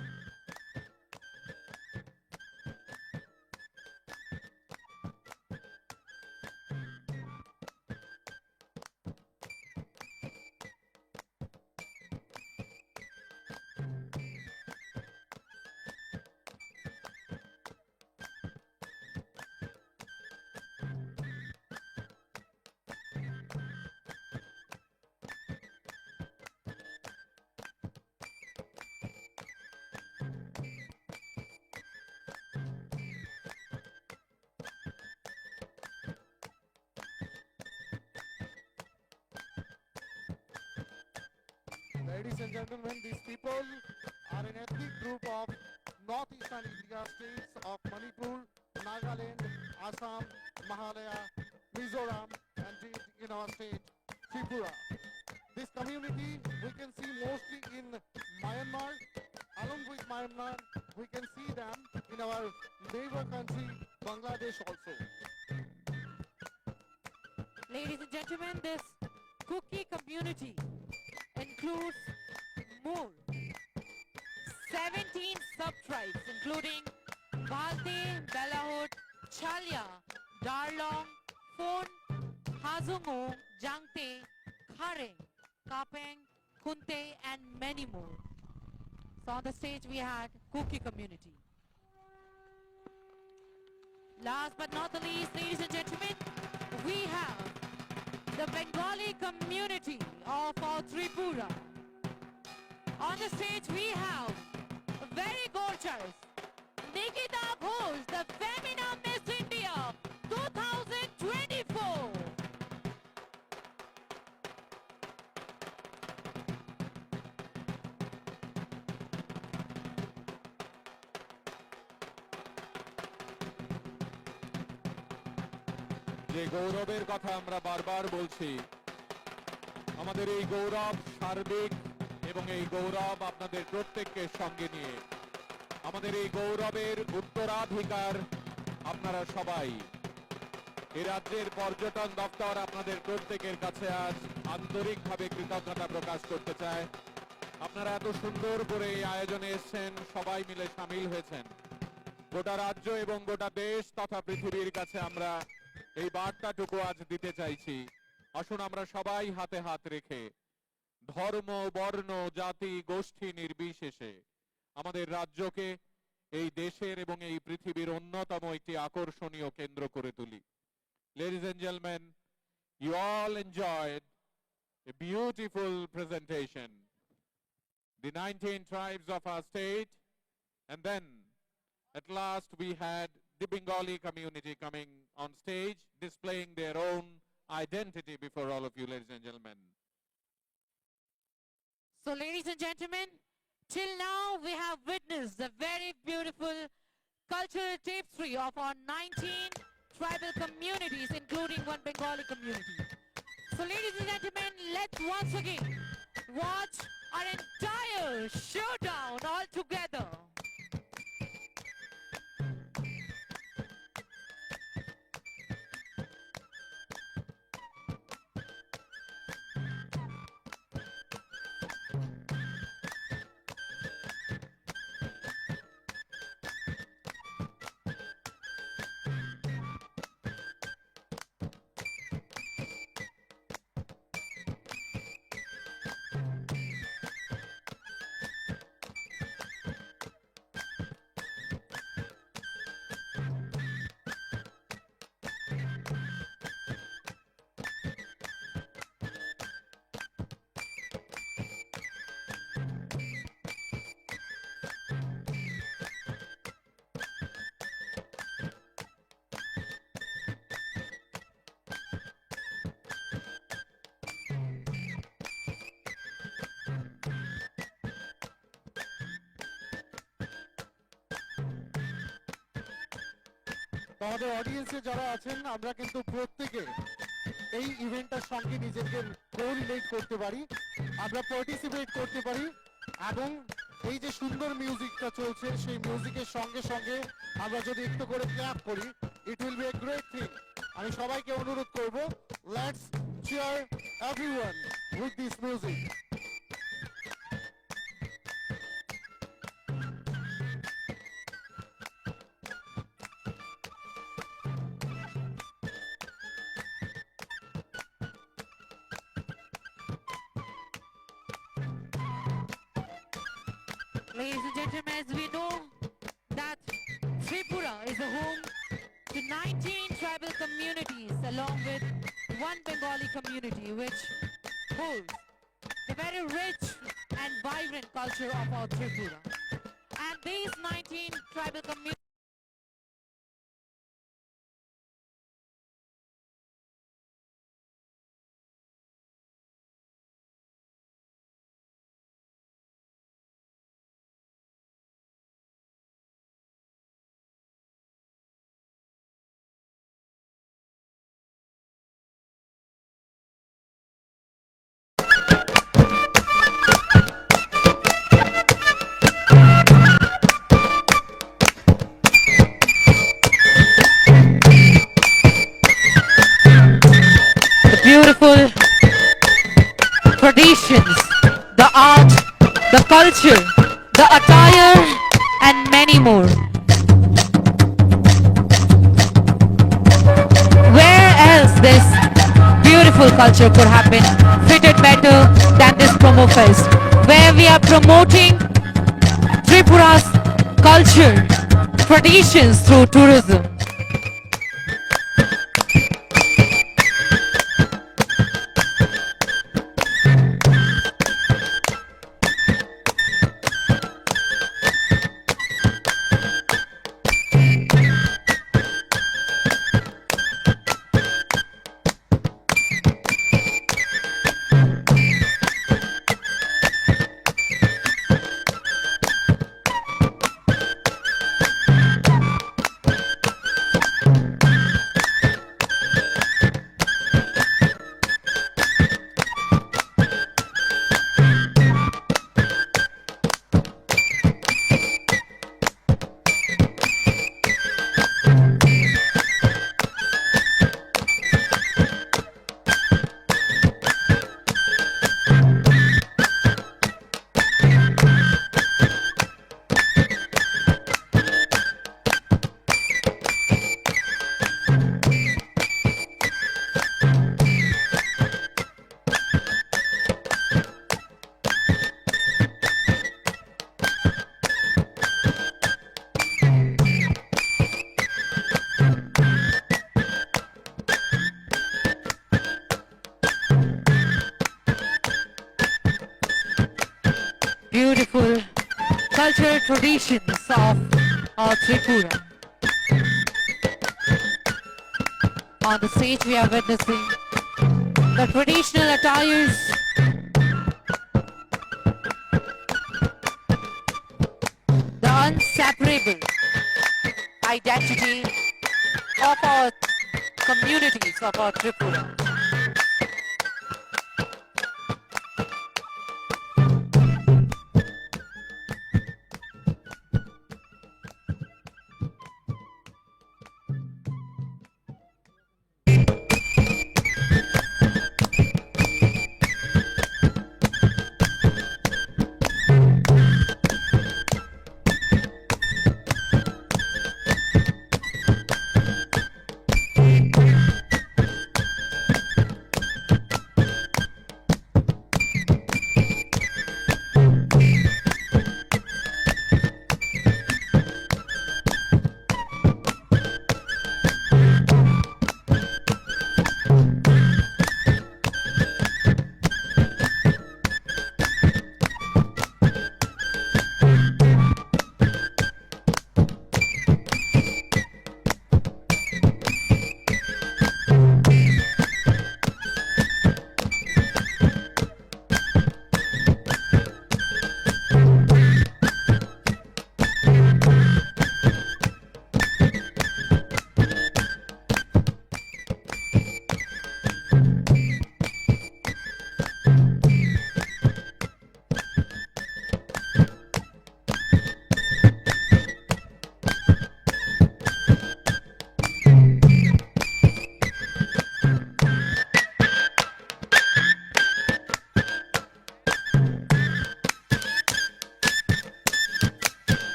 Ladies and gentlemen, these people are an ethnic group of northeastern India states of Manipur, Nagaland, Assam, Meghalaya, Mizoram, and in our state, Tripura. This community we can see mostly in Myanmar. Along with Myanmar, we can see them in our neighbor country, Bangladesh also. Ladies and gentlemen, this Kuki community includes more 17 sub-tribes, including Balte, Balahut, Chalya, Darlong, Phon, Hazungo, Jangte, Khareng, Kapeng, Kunte, and many more. So on the stage we had Kuki community. Last but not the least, ladies and gentlemen, we have the Bengali community of our Tripura. On the stage we have very gorgeous Nikita Ghosh, the Femina Miss India 2024. যে গৌরবের কথা আমরা বারবার বলছি, আমাদের এই গৌরব সার্বিক এবং এই গৌরব আপনাদের প্রত্যেককে সঙ্গে নিয়ে, আমাদের এই গৌরবের উত্তরাধিকার আপনারা সবাই। এই রাজ্যের পর্যটন দপ্তর আপনাদের প্রত্যেকের কাছে আজ আন্তরিকভাবে কৃতজ্ঞতা প্রকাশ করতে চায়। আপনারা এত সুন্দর করে এই আয়োজনে এসেছেন, সবাই মিলে সামিল হয়েছেন। গোটা রাজ্য এবং গোটা দেশ তথা পৃথিবীর কাছে আমরা এই বার্তাটুকু আজ দিতে চাইছি। আসুন আমরা সবাই হাতে হাত রেখে ধর্ম, বর্ণ, জাতি, গোষ্ঠী নির্বিশেষে আমাদের রাজ্যকে এই দেশের এবং এই পৃথিবীর অন্যতম একটি আকর্ষণীয় কেন্দ্র করে তুলি। Ladies and gentlemen, you all enjoyed a beautiful presentation. The 19 tribes of our state, and then at last we had the Bengali community coming on stage, displaying their own identity before all of you, ladies and gentlemen. So ladies and gentlemen, till now we have witnessed the very beautiful cultural tapestry of our 19 tribal communities, including one Bengali community. So ladies and gentlemen, let's once again watch our entire showdown all together. তো আমাদের অডিয়েন্সে যারা আছেন, আমরা কিন্তু প্রত্যেকে এই ইভেন্টটার সঙ্গে নিজেকে কোরিলেট করতে পারি, আমরা পার্টিসিপেট করতে পারি, এবং এই যে সুন্দর মিউজিকটা চলছে সেই মিউজিকের সঙ্গে সঙ্গে আমরা যদি একটু করে ক্ল্যাপ করি, it will B a great thing. আমি সবাইকে অনুরোধ করব, let's cheer everyone with this music. Ladies and gentlemen, as we know that Tripura is a home to 19 tribal communities along with one Bengali community which holds the very rich and vibrant culture of our Tripura. And these 19 tribal communities the beautiful traditions, the art, the culture, the attire, and many more. Where else this beautiful culture could have been fitted better than this promo fest, where we are promoting Tripura's culture, traditions through tourism. Beautiful cultural traditions of our Tripura. On the stage we are witnessing the traditional attires, the inseparable identity of our communities of our Tripura.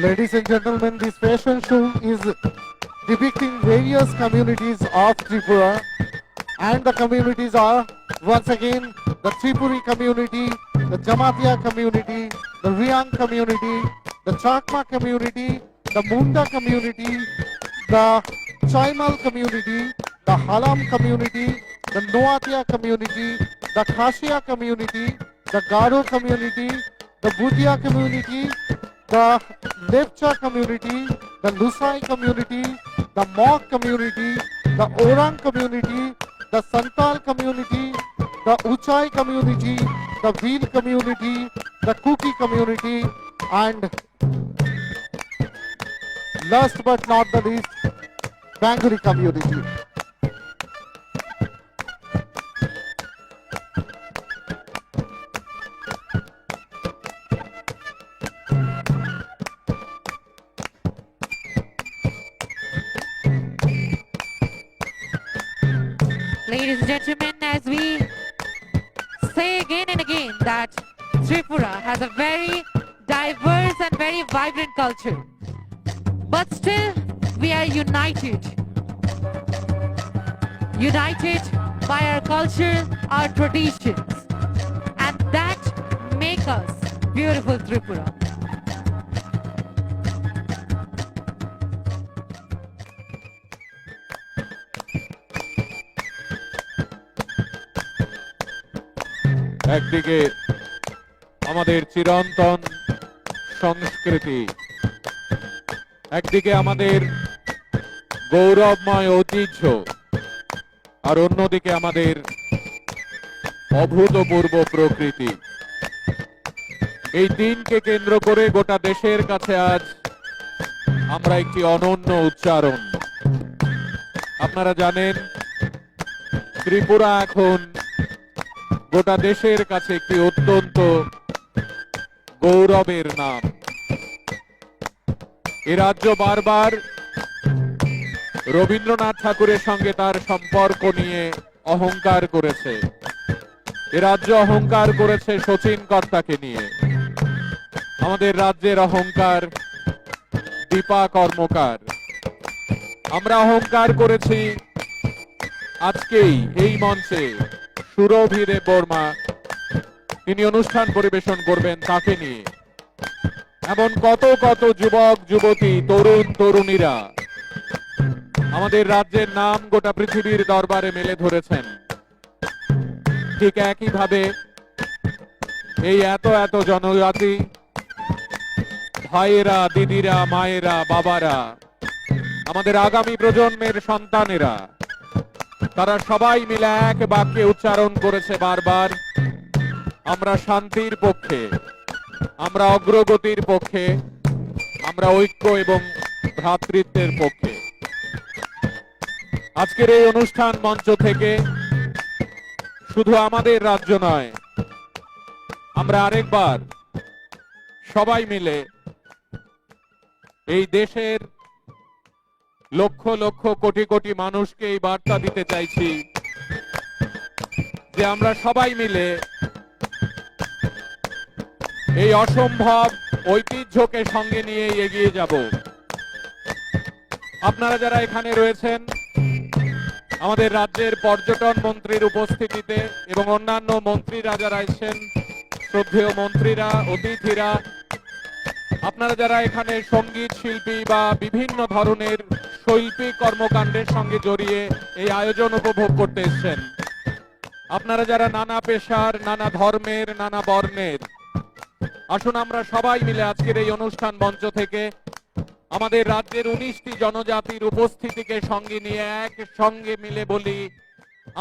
Ladies and gentlemen, this fashion show is depicting various communities of Tripura, and the communities are once again the Tripuri community, the Jamatia community, the Riang community, the Chakma community, the Munda community, the Chaimal community, the Halam community, the Noatia community, the Khashia community, the Garo community, the Bhutia community, the Lepcha community, the Lusai community, the Mok community, the Orang community, the Santal community, the Uchai community, the Veer community, the Kuki community, and last but not the least, Banguri community. Ladies and gentlemen, as we say again and again that Tripura has a very diverse and very vibrant culture, but still we are united by our culture, our traditions, and that make us beautiful Tripura. একদিকে আমাদের চিরন্তন সংস্কৃতি, একদিকে আমাদের গৌরবময় ঐতিহ্য, আর অন্যদিকে আমাদের অভূতপূর্ব প্রকৃতি। এই তিনকে কেন্দ্র করে গোটা দেশের কাছে আজ আমরা একটি অনন্য উচ্চারণ। আপনারা জানেন ত্রিপুরা এখন গোটা দেশের কাছে একটি অত্যন্ত গৌরবের নাম। এ রাজ্য বারবার রবীন্দ্রনাথ ঠাকুরের সঙ্গে তার সম্পর্ক নিয়ে অহংকার করেছে। এ রাজ্য অহংকার করেছে শচীন কর্তাকে নিয়ে। আমাদের রাজ্যের অহংকার দীপা কর্মকার। আমরা অহংকার করেছি আজকেই এই মঞ্চে সুরভি দেব বর্মা, তিনি অনুষ্ঠান পরিবেশন করবেন তাকে নিয়ে। এমন কত কত যুবক যুবতী, তরুণ তরুণীরা আমাদের রাজ্যের নাম গোটা পৃথিবীর দরবারে মেলে ধরেছেন। ঠিক একইভাবে এই এত এত জনজাতি ভাইয়েরা, দিদিরা, মায়েরা, বাবারা, আমাদের আগামী প্রজন্মের সন্তানেরা, তারা সবাই মিলে এক বাক্যে উচ্চারণ করেছে বারবার, আমরা শান্তির পক্ষে, আমরা অগ্রগতির পক্ষে, আমরা ঐক্য এবং ভ্রাতৃত্বের পক্ষে। আজকের এই অনুষ্ঠান মঞ্চ থেকে শুধু আমাদের রাজ্য নয়, আমরা আরেকবার সবাই মিলে এই দেশের লক্ষ লক্ষ কোটি কোটি মানুষকে এই বার্তা দিতে চাইছি যে আমরা সবাই মিলে এই অসম্ভব ঐতিহ্যকে সঙ্গে নিয়ে এগিয়ে যাব। আপনারা যারা এখানে রয়েছেন, আমাদের রাজ্যের পর্যটন মন্ত্রীর উপস্থিতিতে এবং অন্যান্য মন্ত্রীরা যারা এসেছেন, শ্রদ্ধেয় মন্ত্রীরা, অতিথিরা, আপনারা যারা এখানে সঙ্গীত শিল্পী বা বিভিন্ন ধরনের শৈল্পিক কর্মকাণ্ডের সঙ্গে জড়িয়ে এই আয়োজন উপভোগ করতে এসেছেন, আপনারা যারা নানা পেশার, নানা ধর্মের, নানা বর্ণের, আসুন আমরা সবাই মিলে আজকের এই অনুষ্ঠান মঞ্চ থেকে আমাদের রাজ্যের 19টি জনজাতির উপস্থিতিকে সঙ্গে নিয়ে একসঙ্গে মিলে বলি,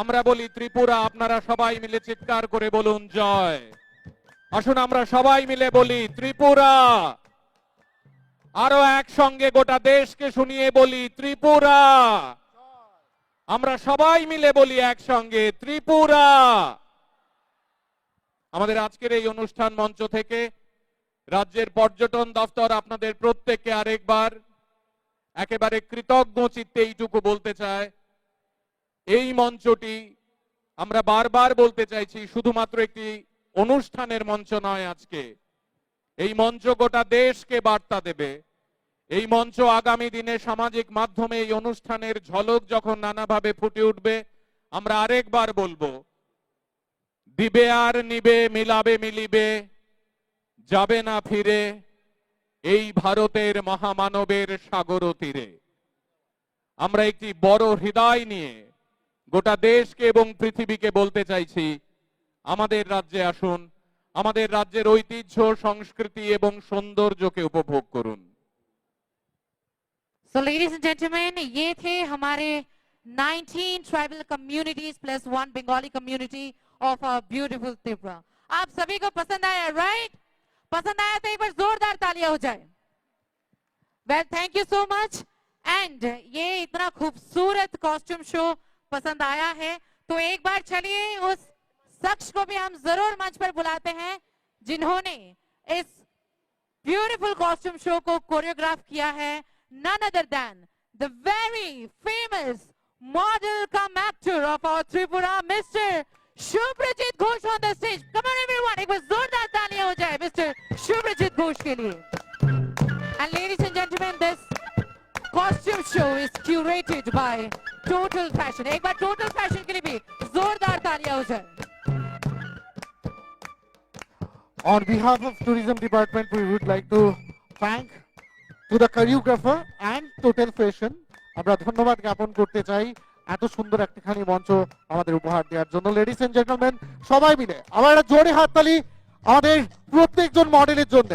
আমরা বলি ত্রিপুরা। আপনারা সবাই মিলে চিৎকার করে বলুন জয়। আসুন আমরা সবাই মিলে বলি ত্রিপুরা। আরো একসঙ্গে গোটা দেশকে শুনিয়ে বলি ত্রিপুরা। আমরা সবাই মিলে বলি একসঙ্গে ত্রিপুরা। আমাদের আজকের এই অনুষ্ঠান মঞ্চ থেকে রাজ্যের পর্যটন দপ্তর আপনাদের প্রত্যেককে আরেকবার একেবারে কৃতজ্ঞ চিত্তে এইটুকু বলতে চায়, এই মঞ্চটি আমরা বারবার বলতে চাইছি শুধুমাত্র একটি অনুষ্ঠানের মঞ্চ নয়। আজকে এই মঞ্চ গোটা দেশকে বার্তা দেবে এই মঞ্চ আগামী দিনে সামাজিক মাধ্যমে এই অনুষ্ঠানের ঝলক যখন নানাভাবে ফুটে উঠবে, আমরা আরেকবার বলবো, দিবে আর নিবে, মিলাবে মিলিবে, যাবে না ফিরে এই ভারতের মহামানবের সাগর তীরে। আমরা একটি বড় হৃদয় নিয়ে গোটা দেশকে এবং পৃথিবীকে বলতে চাইছি, আমাদের রাজ্যে আসুন, আমাদের রাজ্যের ঐতিহ্য, সংস্কৃতি এবং সৌন্দর্যকে উপভোগ করুন। So ladies and gentlemen, ये थे हमारे 19 tribal communities plus 1 Bengali community of our beautiful Tripura. आप सभी को पसंद आया, right? पसंद आया तो एक बार जोरदार तालियां हो जाए। Well, thank you so much. And ये इतना खूबसूरत कॉस्ट्यूम शो पसंद आया है तो एक बार चलिए उस शख्स को भी हम जरूर मंच पर बुलाते हैं जिन्होंने इस ब्यूटीफुल कॉस्ट्यूम शो को कोरियोग्राफ किया है, none other than the very famous model come actor of our Tripura, Mr. Shubhrajit Ghosh on the stage. Come on everyone, एक बार जोरदार तालियां हो जाए Mr. Shubhrajit Ghosh के लिए। And ladies and gentlemen, this costume show is curated by Total Fashion. एक बार Total Fashion के लिए भी जोरदार तालियां हो जाए। On behalf of Tourism Department, we would like to thank to the choreographer and Total Fashion. আমরা ধন্যবাদ জ্ঞাপন করতে চাই এত সুন্দর একটিখানি মঞ্চ আমাদের উপহার দেওয়ার জন্য। লেডিস এন্ড জেন্টলম্যান, সবাই মিলে আবার একটা জোরে হাততালি আমাদের প্রত্যেকজন মডেলের জন্য।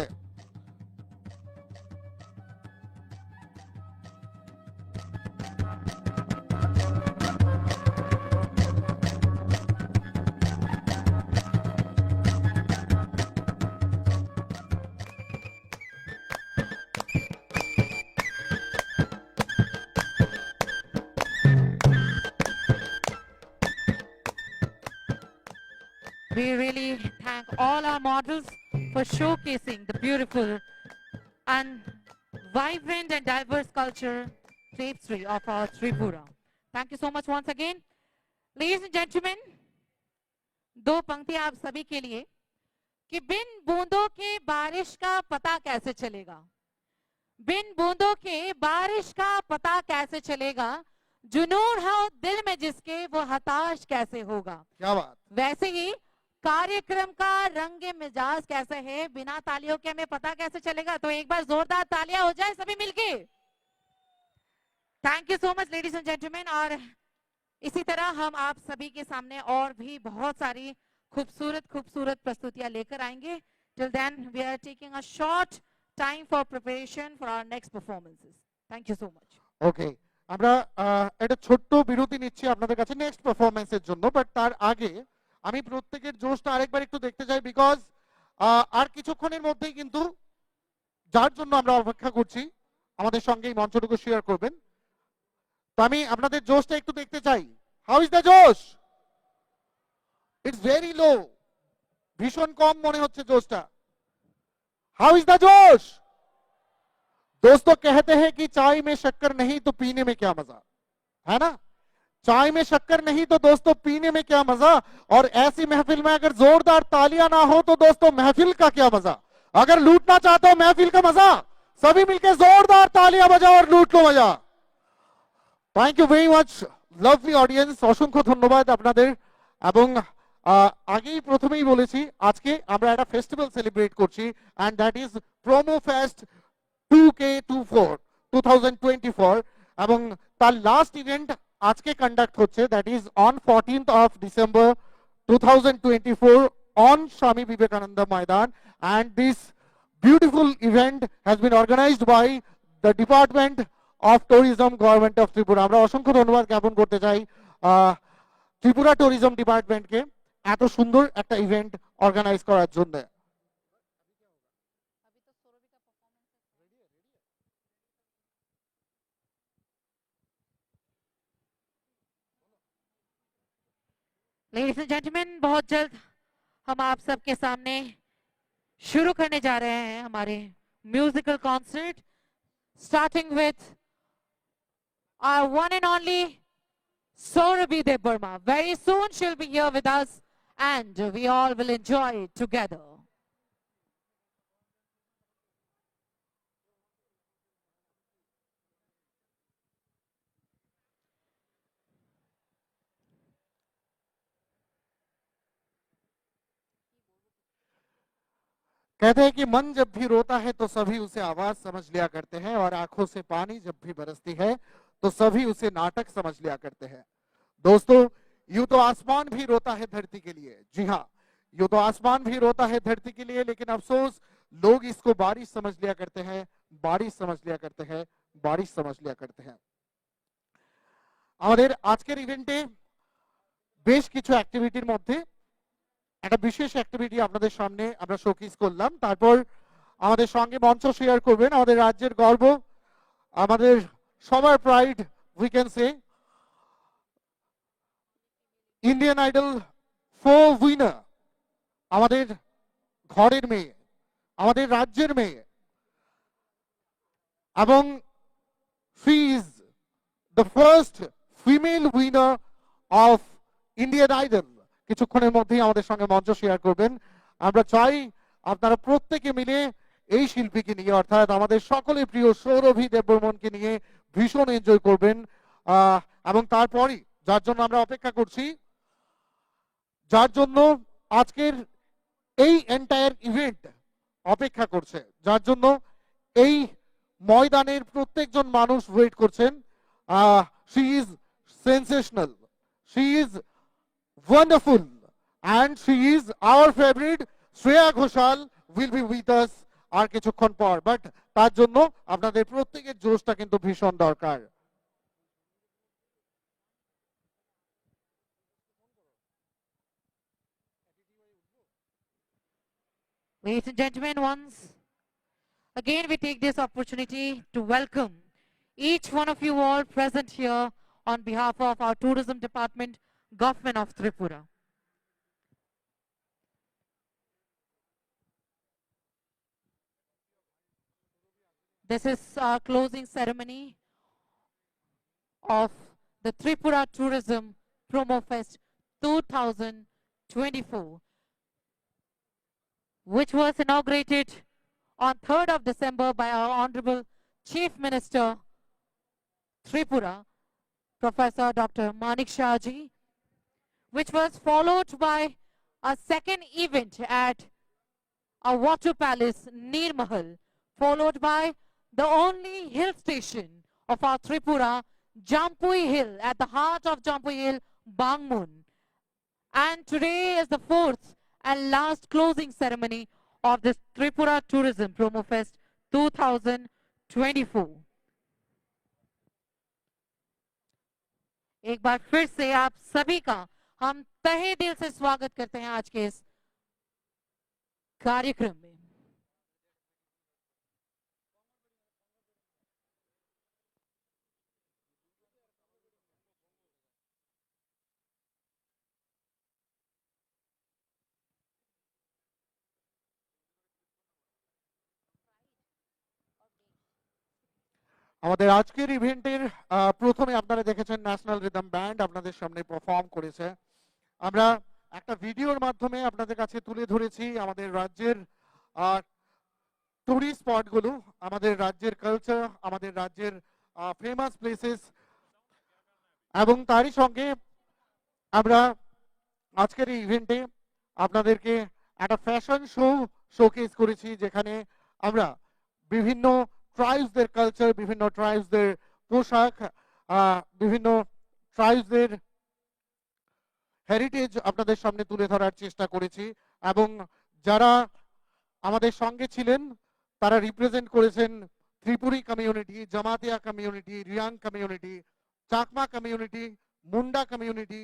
We really thank all our models for showcasing the beautiful and vibrant and diverse culture tapestry of our Tripura. Thank you so much once again. Ladies and gentlemen, दो पंक्ति आप सभी के लिए कि बिन बूंदों के बारिश का पता कैसे चलेगा, बिन बूंदों के बारिश का पता कैसे चलेगा, जुनून हो दिल में जिसके वो हताश कैसे होगा। क्या बात। वैसे ही कार्यक्रम का रंग मिजाज कैसे है, बिना तालियों के हमें पता कैसे चलेगा। तो एक बार जोरदार तालियां हो जाए सभी मिलके। Thank you so much ladies and gentleman. और इसी तरह हम आप सभी के सामने और भी बहुत सारी खूबसूरत खूबसूरत प्रस्तुतियां लेकर आएंगे। Till then we are taking a short time for preparation for our next performances. Thank you so much. Okay, আমরা একটা ছোট্ট বিরতি নিচ্ছি আপনাদের কাছে নেক্সট পারফরম্যান্সের জন্য, বাট তার আগে আমি প্রত্যেকের জোশটা আরেকবার একটু দেখতে চাই, বিকজ আর কিছুক্ষণের মধ্যেই কিন্তু যার জন্য আমরা অপেক্ষা করছি আমাদের সঙ্গে এই মঞ্চটুকু শেয়ার করবেন। তো আমি আপনাদের জোশটা একটু দেখতে চাই। হাউ ইজ দ্য জোশ? ইটস ভেরি লো, ভীষণ কম মনে হচ্ছে জোশটা। हाउ इज द जोश? दोस्तों कहते हैं कि चाय में शक्कर नहीं तो पीने में क्या मजा, है ना? चाय में शक्कर नहीं तो दोस्तों पीने में क्या मजा। और ऐसी महफिल में अगर जोरदार तालियां ना हो तो दोस्तों महफिल का क्या मजा। अगर लूटना चाहते हो महफिल का मजा, सभी मिलकर जोरदार तालियां बजाओ और लूट लो मजा। Thank you very much lovely audience, অসংখ্য ধন্যবাদ আপনাদের। এবং আগেই প্রথমেই বলেছি আজকে আমরা একটা ফেস্টিভ্যাল সেলিব্রেট করছি, and that is promo fest 2K24 2024, এবং তার লাস্ট ইভেন্ট আজকে কন্ডাক্ট হচ্ছে, that is on 14th of December 2024 on Swami Vivekananda Maidan, and this beautiful event has been organized by the Department of Tourism, Government of Tripura. আমরা অসংখ্য ধন্যবাদ জ্ঞাপন করতে চাই ত্রিপুরা ট্যুরিজম ডিপার্টমেন্টকে এত সুন্দর একটা ইভেন্ট অর্গানাইজ করার জন্য। लेडीज एंड जेंटलमैन, बहुत जल्द हम आप सबके सामने शुरू करने जा रहे हैं हमारे musical concert, starting with our one and only Saurabhi Debbarma. Very soon she'll be here with us and we all will enjoy it together. कहते हैं कि मन जब भी रोता है तो सभी उसे आवाज समझ लिया करते हैं, और आंखों से पानी जब भी बरसती है तो सभी उसे नाटक समझ लिया करते हैं। दोस्तों, यूं तो आसमान भी रोता है धरती के लिए। जी हाँ, यूं तो आसमान भी रोता है धरती के लिए, लेकिन अफसोस लोग इसको बारिश समझ लिया करते हैं, बारिश समझ लिया करते हैं, बारिश समझ लिया करते हैं। আমাদের আজকের ইভেন্টে বেশ কিছু অ্যাক্টিভিটির মধ্যে একটা বিশেষ অ্যাক্টিভিটি আপনাদের সামনে আমরা শোকেস করলাম। তারপর আমাদের সঙ্গে মঞ্চ শেয়ার করবেন আমাদের রাজ্যের গর্ব, আমাদের সবার pride, we can say, Indian idol 4 winner, আমাদের ঘরের মেয়ে, আমাদের রাজ্যের মেয়ে, এবং she is the first female winner of Indian Idol। কিছুক্ষণের মধ্যেই আমাদের সঙ্গে মঞ্চ শেয়ার করবেন। আমরা চাই আপনারা প্রত্যেকে মিলে এই শিল্পীকে নিয়ে, অর্থাৎ আমাদের সকলের প্রিয় সৌরভী দেববর্মনকে নিয়ে ভীষণ এনজয় করবেন। এবং তারপরই যার জন্য আমরা অপেক্ষা করছি, যার জন্য আজকের এই এন্টায়ার ইভেন্ট অপেক্ষা করছে, যার জন্য এই ময়দানের প্রত্যেকজন মানুষ ওয়েট করছেন, she is sensational, she is wonderful, and she is our favorite। Shreya Ghoshal will be with us আর কিছুক্ষণ পর, বাট তার জন্য আপনাদের প্রত্যেকের জোশটা কিন্তু ভীষণ দরকার। Ladies and gentlemen, once again we take this opportunity to welcome each one of you all present here on behalf of our tourism department, government of Tripura. This is our closing ceremony of the Tripura Tourism Promo Fest 2024, which was inaugurated on 3rd of December by our Honorable Chief Minister Tripura, Professor Dr. Manik Shahji, which was followed by a second event at our water palace, Neer Mahal, followed by the only hill station of our Tripura, Jampui Hill, at the heart of Jampui Hill, Bangmun. And today is the fourth and last closing ceremony of this Tripura Tourism Promo Fest 2024. एक बार फिर से आप सभी का हम तहे दिल से स्वागत करते हैं आज के इस कार्यक्रम में। আমাদের আজকের ইভেন্টের প্রথমে আপনারা দেখেছেন ন্যাশনাল রিদম ব্যান্ড আপনাদের সামনে পারফর্ম করেছে। আমরা একটা ভিডিওর মাধ্যমে আপনাদের কাছে তুলে ধরেছি আমাদের রাজ্যের টুরিস্ট স্পটগুলো, আমাদের রাজ্যের কালচার, আমাদের রাজ্যের ফেমাস প্লেসেস, এবং তারই সঙ্গে আমরা আজকের এই ইভেন্টে আপনাদেরকে একটা ফ্যাশন শোকেস করেছি, যেখানে আমরা বিভিন্ন ট্রাইবসদের কালচার, বিভিন্ন ট্রাইবসদের পোশাক, বিভিন্ন ট্রাইবসদের হেরিটেজ আপনাদের সামনে তুলে ধরার চেষ্টা করেছি। এবং যারা আমাদের সঙ্গে ছিলেন তারা রিপ্রেজেন্ট করেছেন Tripuri community, Jamatia community, Reang community, Chakma community, Munda community,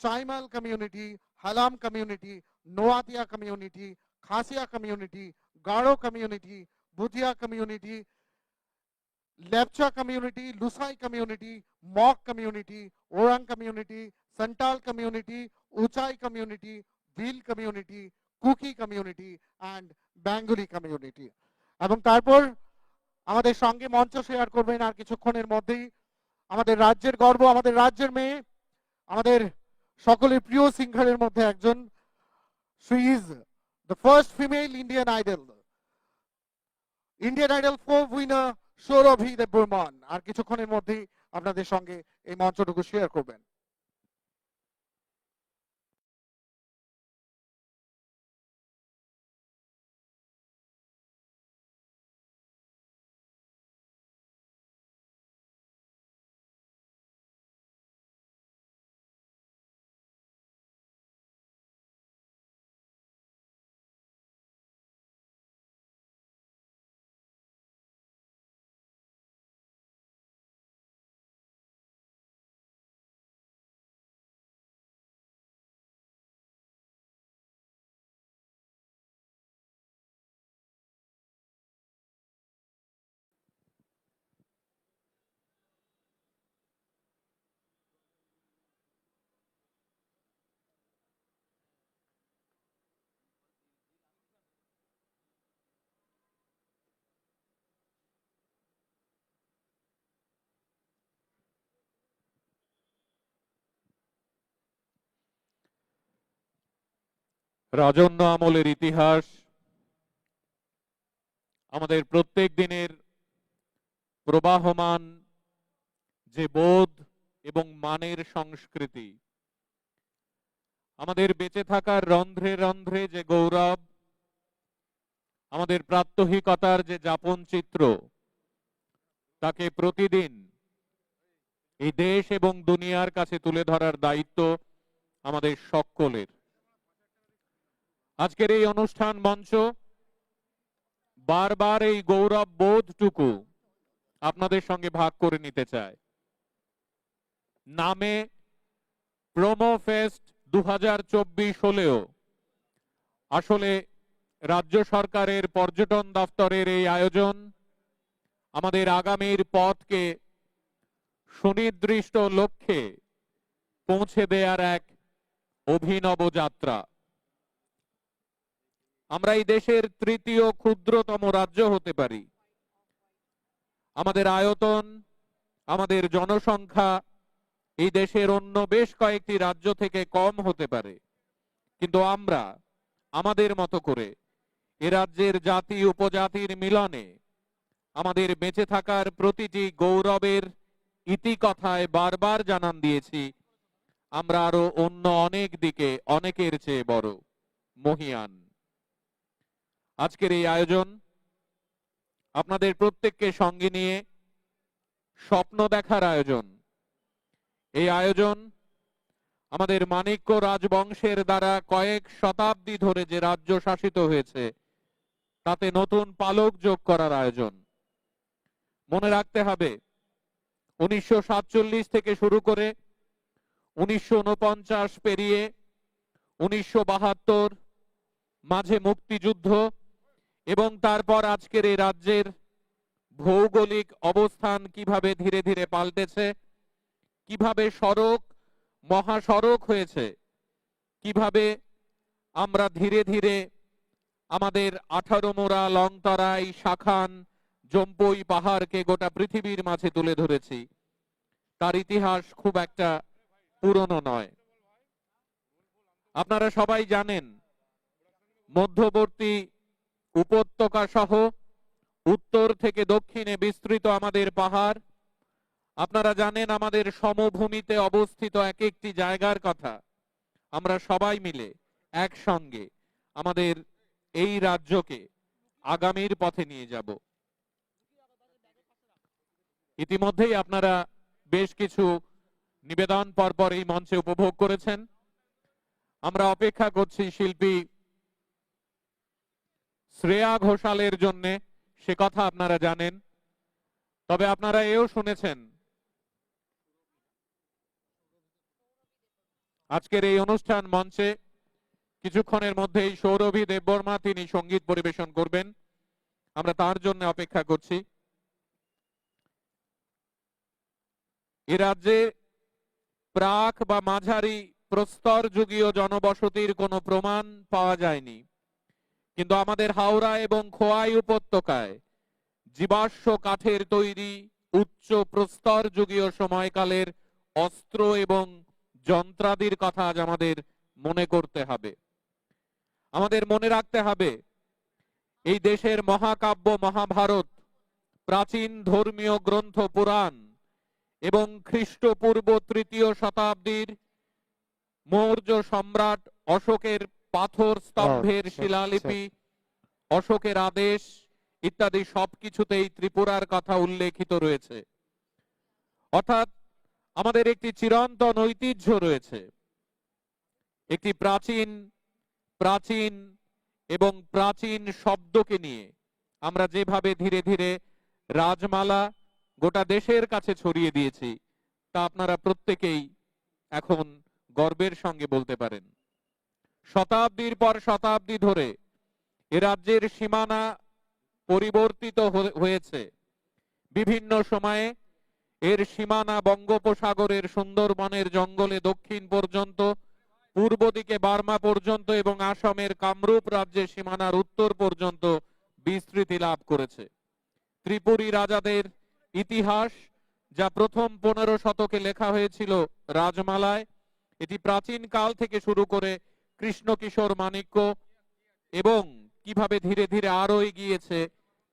Chaimal community, Halam community, Noatia community, Khasia community, Garo community, Bhutia community, Lepcha community, Lushai community, Mog community, Oraon community, Santal community, Uchai community, Bhil community, Kuki community and Bengali community. এবং তারপর আমাদের সঙ্গে মঞ্চ শেয়ার করবেন আর কিছুক্ষণের মধ্যেই আমাদের রাজ্যের গর্ব, আমাদের রাজ্যের মেয়ে, আমাদের সকলের প্রিয় সিঙ্গারের মধ্যে একজন, she is the first female Indian Idol 4 winner Sourabhi Debbarman আর কিছুক্ষণের মধ্যেই আপনাদের সঙ্গে এই মঞ্চটুকু শেয়ার করবেন। রাজন্য আমলের ইতিহাস আমাদের প্রত্যেক দিনের প্রবাহমান যে বোধ এবং মানের সংস্কৃতি, আমাদের বেঁচে থাকার রন্ধ্রে রন্ধ্রে যে গৌরব, আমাদের প্রাত্যহিকতার যে যাপন চিত্র, তাকে প্রতিদিন এই দেশ এবং দুনিয়ার কাছে তুলে ধরার দায়িত্ব আমাদের সকলের। আজকের এই অনুষ্ঠান মঞ্চ বারবার এই গৌরব বোধটুকু আপনাদের সঙ্গে ভাগ করে নিতে চায়। নামে প্রোমো ফেস্ট 2024 হলেও আসলে রাজ্য সরকারের পর্যটন দপ্তরের এই আয়োজন আমাদের আগামীর পথকে সুনির্দিষ্ট লক্ষ্যে পৌঁছে দেওয়ার এক অভিনব যাত্রা। আমরা এই দেশের তৃতীয় ক্ষুদ্রতম রাজ্য হতে পারি। আমাদের আয়তন, আমাদের জনসংখ্যা এই দেশের অন্য বেশ কয়েকটি রাজ্য থেকে কম হতে পারে, কিন্তু আমরা আমাদের মতো করে এ রাজ্যের জাতি উপজাতির মিলনে আমাদের বেঁচে থাকার প্রতিটি গৌরবের ইতিকথায় বারবার জানান দিয়েছি আমরা আরো অন্য অনেক দিকে অনেকের চেয়ে বড়, মহিয়ান। আজকের এই আয়োজন আপনাদের প্রত্যেককে সঙ্গে নিয়ে স্বপ্ন দেখার আয়োজন। এই আয়োজন আমাদের মাণিক্য রাজবংশের দ্বারা কয়েক শতাব্দী ধরে যে রাজ্য শাসিত হয়েছে তাতে নতুন পালক যোগ করার আয়োজন। মনে রাখতে হবে 1947 থেকে শুরু করে 1949 পেরিয়ে 1972, মাঝে মুক্তিযুদ্ধ এবং তারপর আজকের এই রাজ্যের ভৌগোলিক অবস্থান কিভাবে ধীরে ধীরে পাল্টেছে, কিভাবে সড়ক মহাসড়ক হয়েছে, কিভাবে আমরা ধীরে ধীরে আমাদের 18 মোড়া, লংতরাই, শাখান, জম্পুই পাহাড়কে গোটা পৃথিবীর মাঝে তুলে ধরেছি, তার ইতিহাস খুব একটা পুরনো নয়। আপনারা সবাই জানেন মধ্যবর্তী উপত্যকা সহ উত্তর থেকে দক্ষিণে বিস্তৃত আমাদের পাহাড়। আপনারা জানেন আমাদের সমভূমিতে অবস্থিত এক একটি জায়গার কথা। আমরা সবাই মিলে একসঙ্গে আমাদের এই রাজ্যকে আগামীর পথে নিয়ে যাব। ইতিমধ্যেই আপনারা বেশ কিছু নিবেদন পরপর এই মঞ্চে উপভোগ করেছেন। আমরা অপেক্ষা করছি শিল্পী শ্রেয়া ঘোষালের জন্য, সে কথা আপনারা জানেন। তবে আপনারা এও শুনেছেন আজকের এই অনুষ্ঠান মঞ্চে কিছুক্ষণের মধ্যেই সৌরভী দেববর্মা তিনি সঙ্গীত পরিবেশন করবেন। আমরা তার জন্য অপেক্ষা করছি। এ রাজ্যে প্রাক বা মাঝারি প্রস্তর যুগীয় জনবসতির কোনো প্রমাণ পাওয়া যায়নি, কিন্তু আমাদের হাওড়া এবং খোয়াই উপত্যকায় জীবাশ্ম কাঠের তৈরি উচ্চ প্রস্তর যুগীয় সময়কালের অস্ত্র এবং যন্ত্রাদির কথা আজ আমাদের মনে করতে হবে। আমাদের মনে রাখতে হবে এই দেশের মহাকাব্য মহাভারত, প্রাচীন ধর্মীয় গ্রন্থ পুরাণ এবং খ্রিস্টপূর্ব 3য় শতাব্দীর মৌর্য সম্রাট অশোকের পাথর স্তম্ভের শিলালিপি, অশোকের আদেশ ইত্যাদি সবকিছুতেই ত্রিপুরার কথা উল্লেখিত রয়েছে। অর্থাৎ আমাদের একটি চিরন্তন ঐতিহ্য রয়েছে, একটি প্রাচীন প্রাচীন এবং প্রাচীন শব্দকে নিয়ে আমরা যেভাবে ধীরে ধীরে রাজমালা গোটা দেশের কাছে ছড়িয়ে দিয়েছি তা আপনারা প্রত্যেকেই এখন গর্বের সঙ্গে বলতে পারেন। শতাব্দীর পর শতাব্দী ধরে এ রাজ্যের সীমানা পরিবর্তিত হয়েছে। বিভিন্ন সময়ে এর সীমানা বঙ্গোপসাগরের সুন্দরবনের জঙ্গলে দক্ষিণ পর্যন্ত, পূর্ব দিকে বার্মা পর্যন্ত এবং আসামের কামরূপ রাজ্যের সীমানার উত্তর পর্যন্ত বিস্তৃতি লাভ করেছে। ত্রিপুরী রাজাদের ইতিহাস যা প্রথম 15 শতকে লেখা হয়েছিল রাজমালায়, এটি প্রাচীন কাল থেকে শুরু করে কৃষ্ণ কিশোর মানিক্য এবং কিভাবে ধীরে ধীরে আরো এগিয়েছে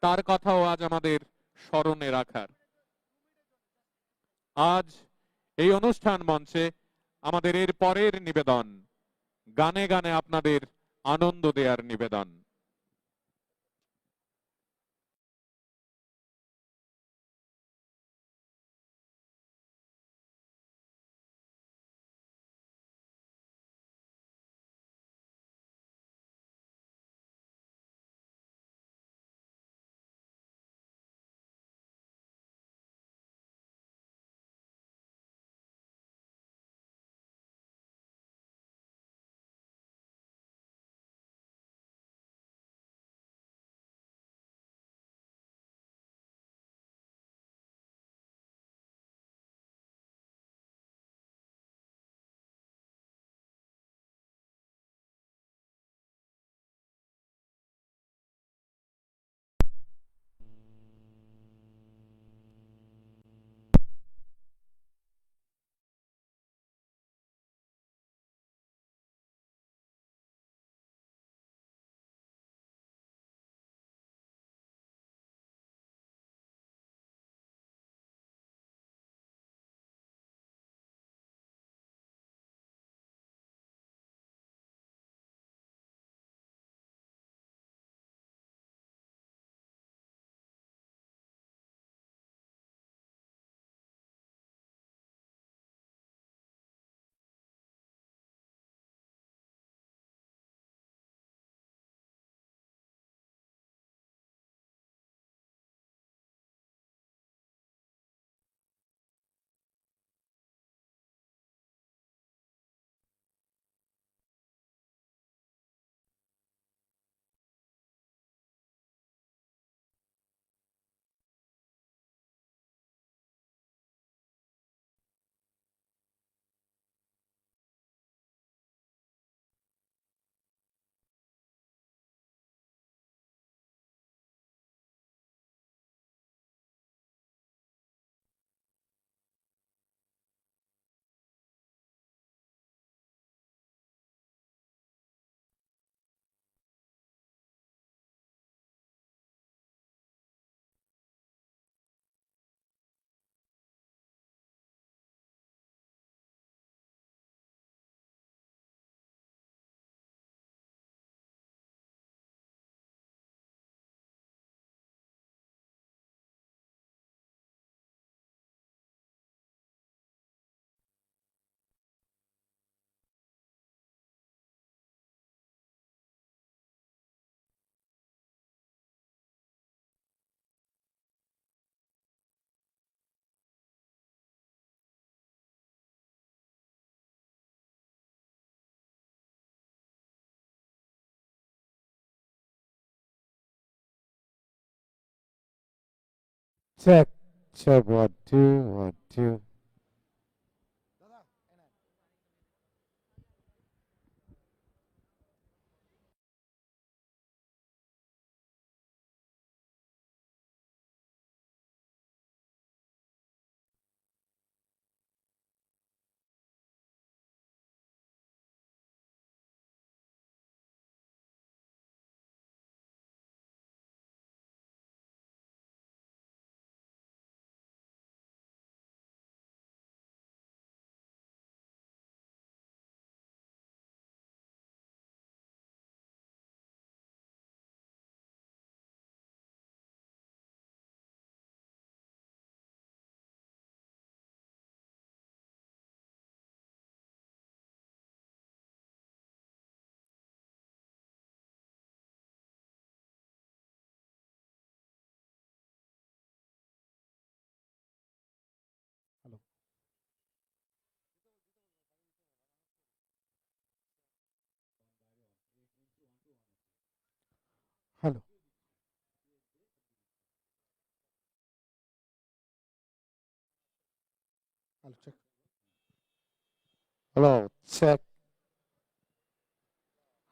তার কথাও আজ আমাদের স্মরণে রাখার। আজ এই অনুষ্ঠান মঞ্চে আমাদের এর পরের নিবেদন, গানে গানে আপনাদের আনন্দ দেওয়ার নিবেদন। Check, check, 1 2 1 2. Hello. Hello, check. Hello, check.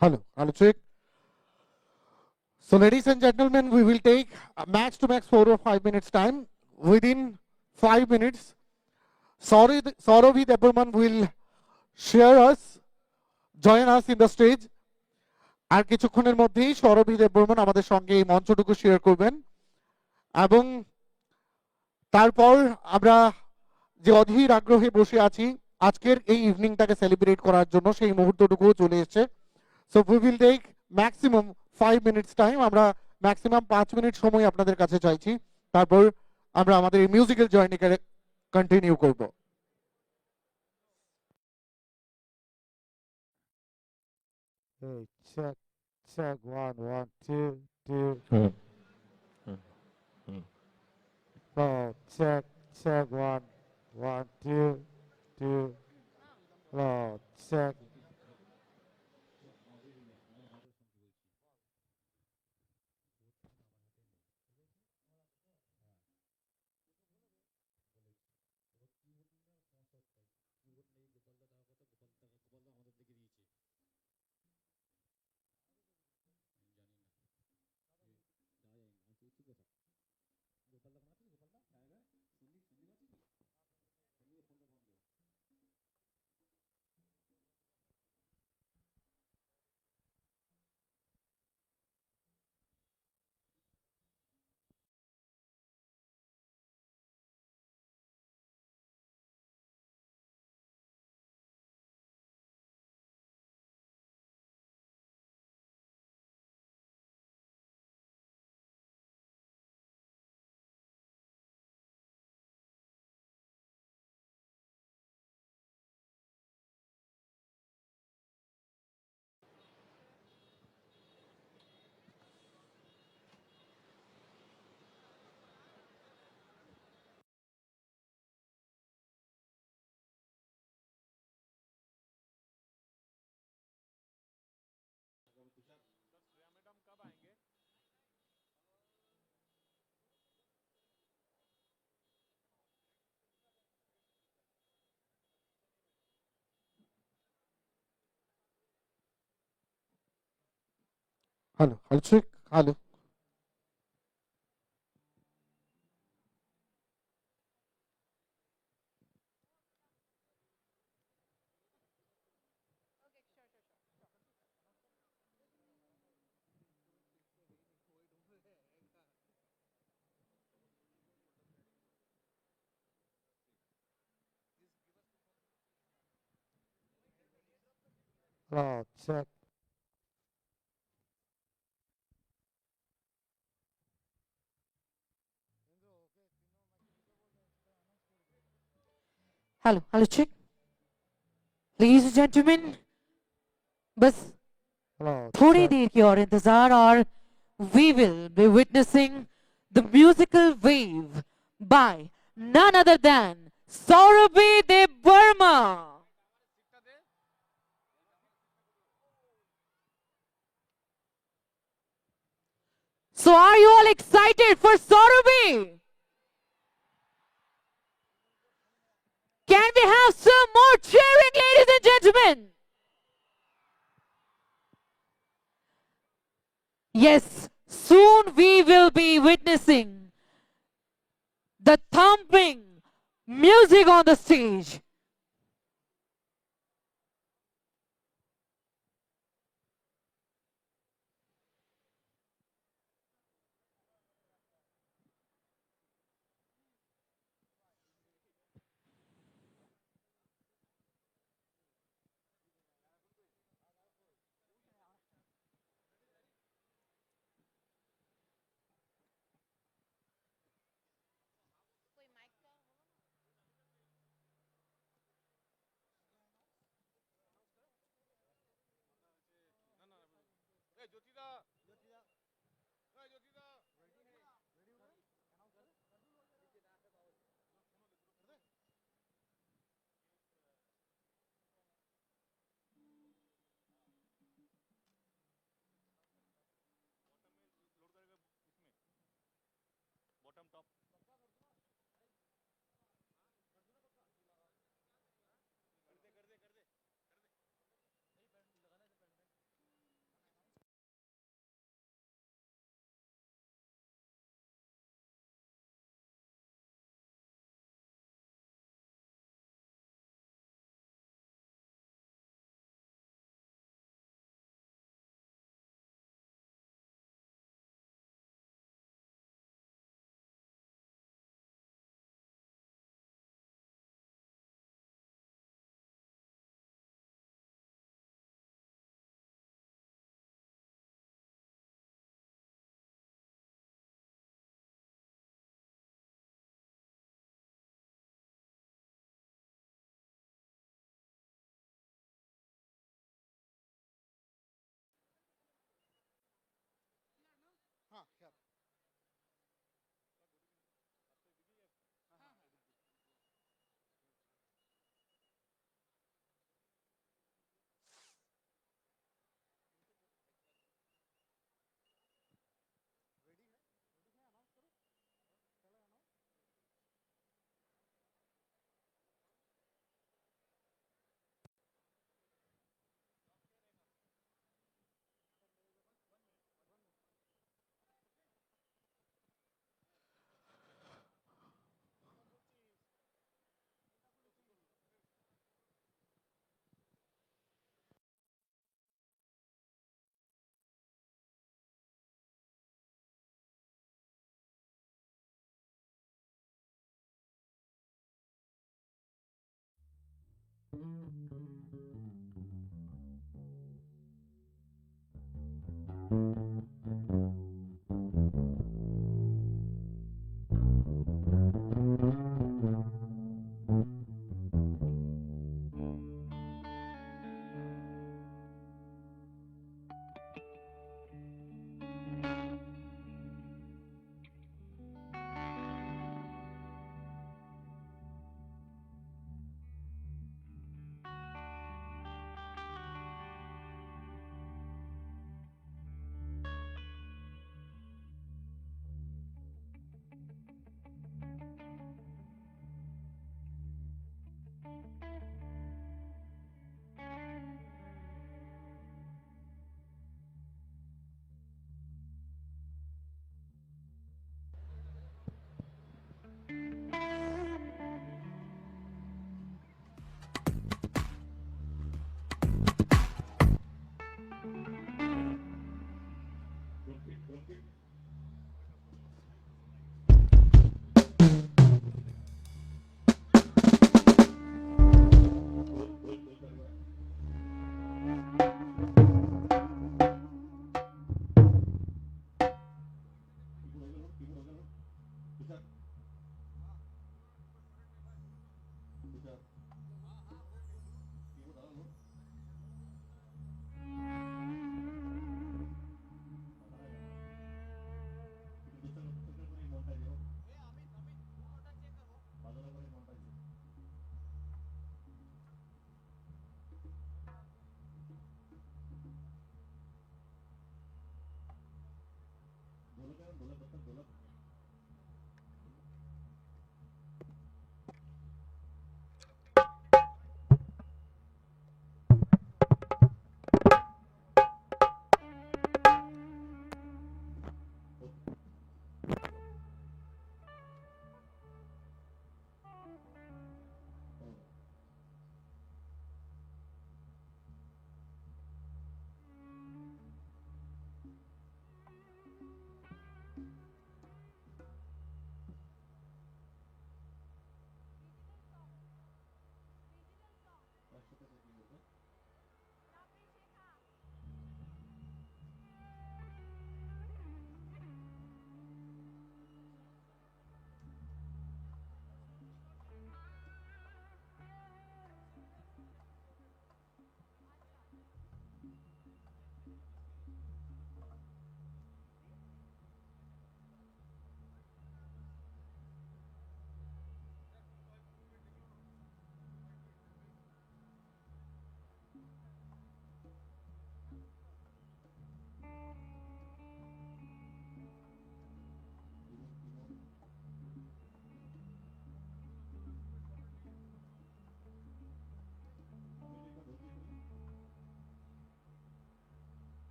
Hello, check. So, ladies and gentlemen, we will take a max to max 4 or 5 minutes time. Within 5 minutes, Saurav Debarman will share us join us in the stage. আর কিছুক্ষণের মধ্যেই সৌরভী দেববর্মন আমাদের সঙ্গে এই মঞ্চটুকু share করবেন এবং তারপর আমরা যে অধীর আগ্রহে বসে আছি আজকের এই ইভিনিংটাকে সেলিব্রেট করার জন্য সেই মুহূর্তটুকু চলে এসেছে। So we will take maximum 5 minutes time, আমরা ম্যাক্সিমাম 5 মিনিট সময় আপনাদের কাছে চাইছি, তারপর আমরা আমাদের এই মিউজিক্যাল জার্নিকে কন্টিনিউ করব। Hey, check, check, 1, 1, 2, 2. Oh, check, check, 1, 1, 2, 2. Oh, check. Hello hello check, hello. Oh, check. Hello hello check. Ladies and gentlemen, बस Oh, थोड़ी check. देर की और इंतजार और we will be witnessing the musical wave by none other than Saurabhi Debbarma. So are you all excited for Saurabhi? Can we have some more cheering, ladies and gentlemen? Yes, soon we will be witnessing the thumping music on the stage.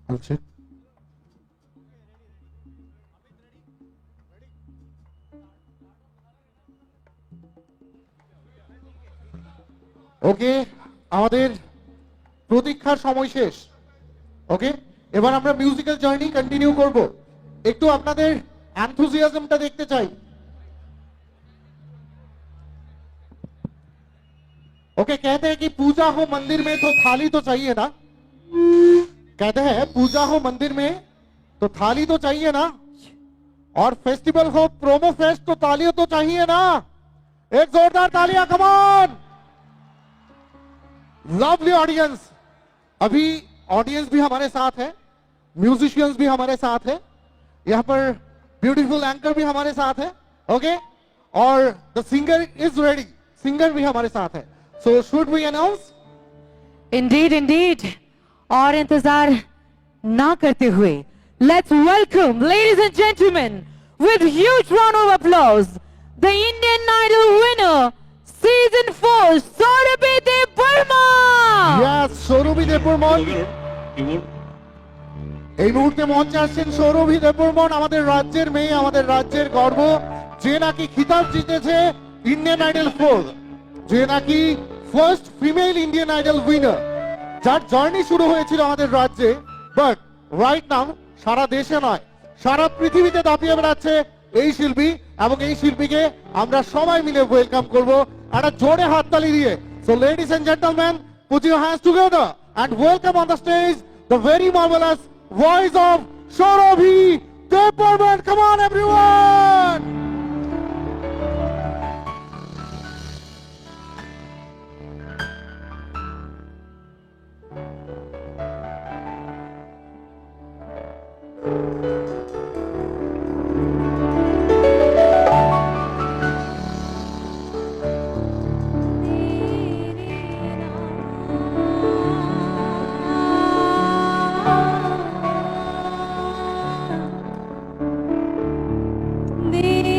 বলছে ওকে আমাদের প্রতীক্ষার সময় শেষ ওকে এবার আমরা musical journey continue করব একটু আপনাদের এনথুজিয়াজমটা দেখতে চাই ओके कहते हैं कि पूजा हो मंदिर में तो थाली तो चाहिए ना कहते हैं पूजा हो मंदिर में तो थाली तो चाहिए ना और फेस्टिवल हो प्रोमो फेस्ट तो तालियां तो चाहिए ना एक जोरदार तालियां कम ऑन लवली ऑडियंस अभी ऑडियंस भी हमारे साथ है म्यूजिशियंस भी हमारे साथ है यहां पर ब्यूटीफुल एंकर भी हमारे साथ है ओके और the singer is ready singer भी हमारे साथ है So should we announce? Indeed, indeed. और इंतजार ना करते हुए, let's welcome, ladies and gentlemen, with huge round of applause, the Indian Idol winner, season 4, Saurabhi Burman. Yes, Saurabhi Burman. এই মুহূর্তে মঞ্চে আসছেন সৌরভী দেববর্মন আমাদের রাজ্যের মেয়ে আমাদের রাজ্যের গর্ব যে নাকি খিতাব জিতেছে ইন্ডিয়ান আইডল 4 যে নাকি first female Indian idol winner যার জার্নি শুরু হয়েছিল আমাদের রাজ্যে বাট রাইট নাও সারা দেশে নয় সারা পৃথিবীতে দাপিয়ে বেড়াচ্ছে এই শিল্পী, এবং এই শিল্পীকে আমরা সবাই মিলে ওয়েলকাম করব একটা জোরে হাততালি দিয়ে। So ladies and gentleman, put your hands together and welcome on the stage the very marvelous voice of Sourabhi Debbarman. Come on everyone. तेरे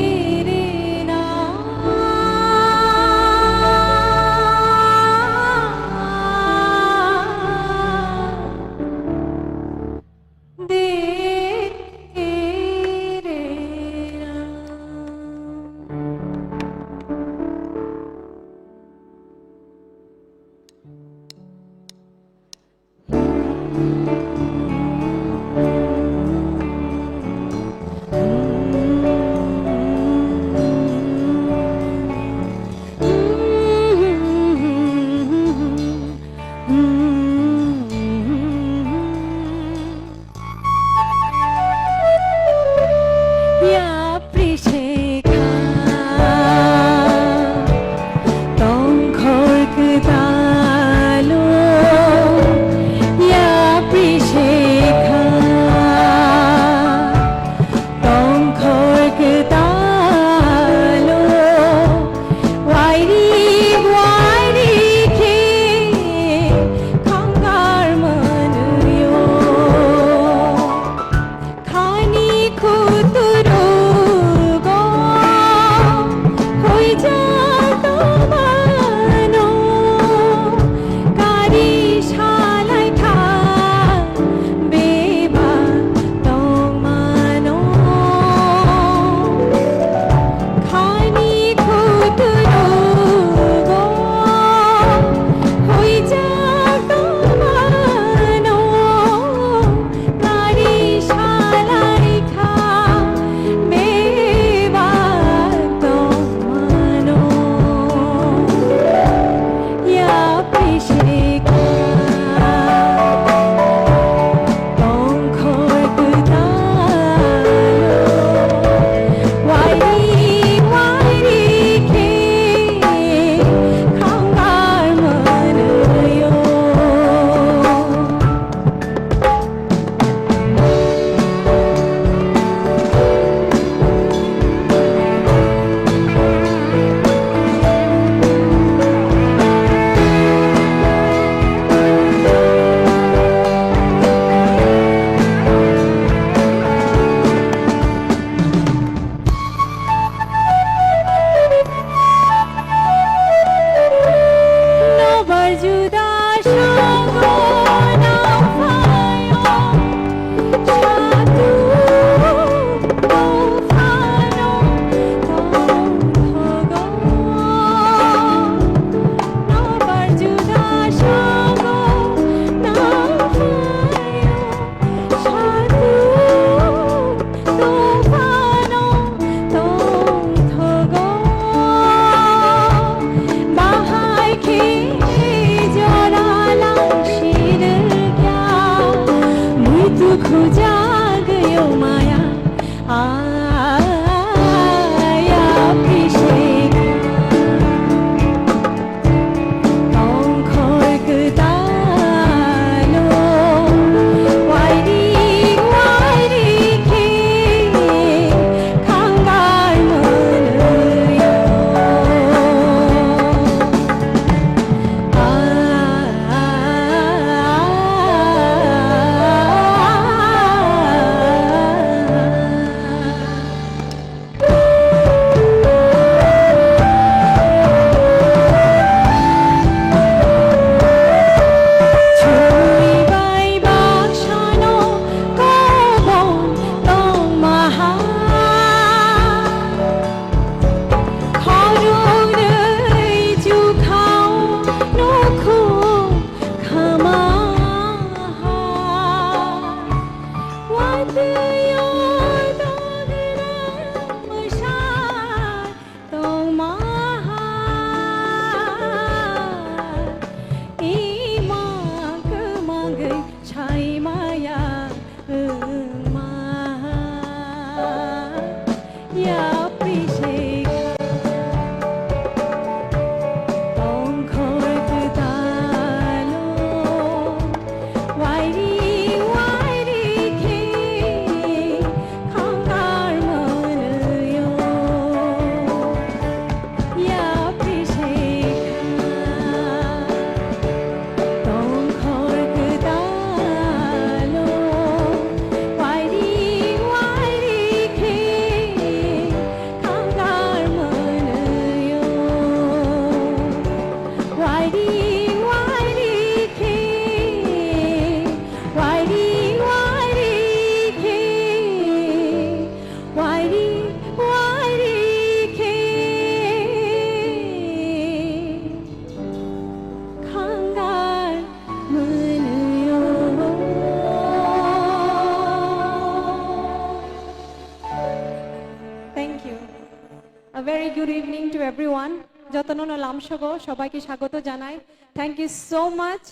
A very good evening to everyone. যতন লামসগো সবাইকে স্বাগত জানাই. Thank you so much,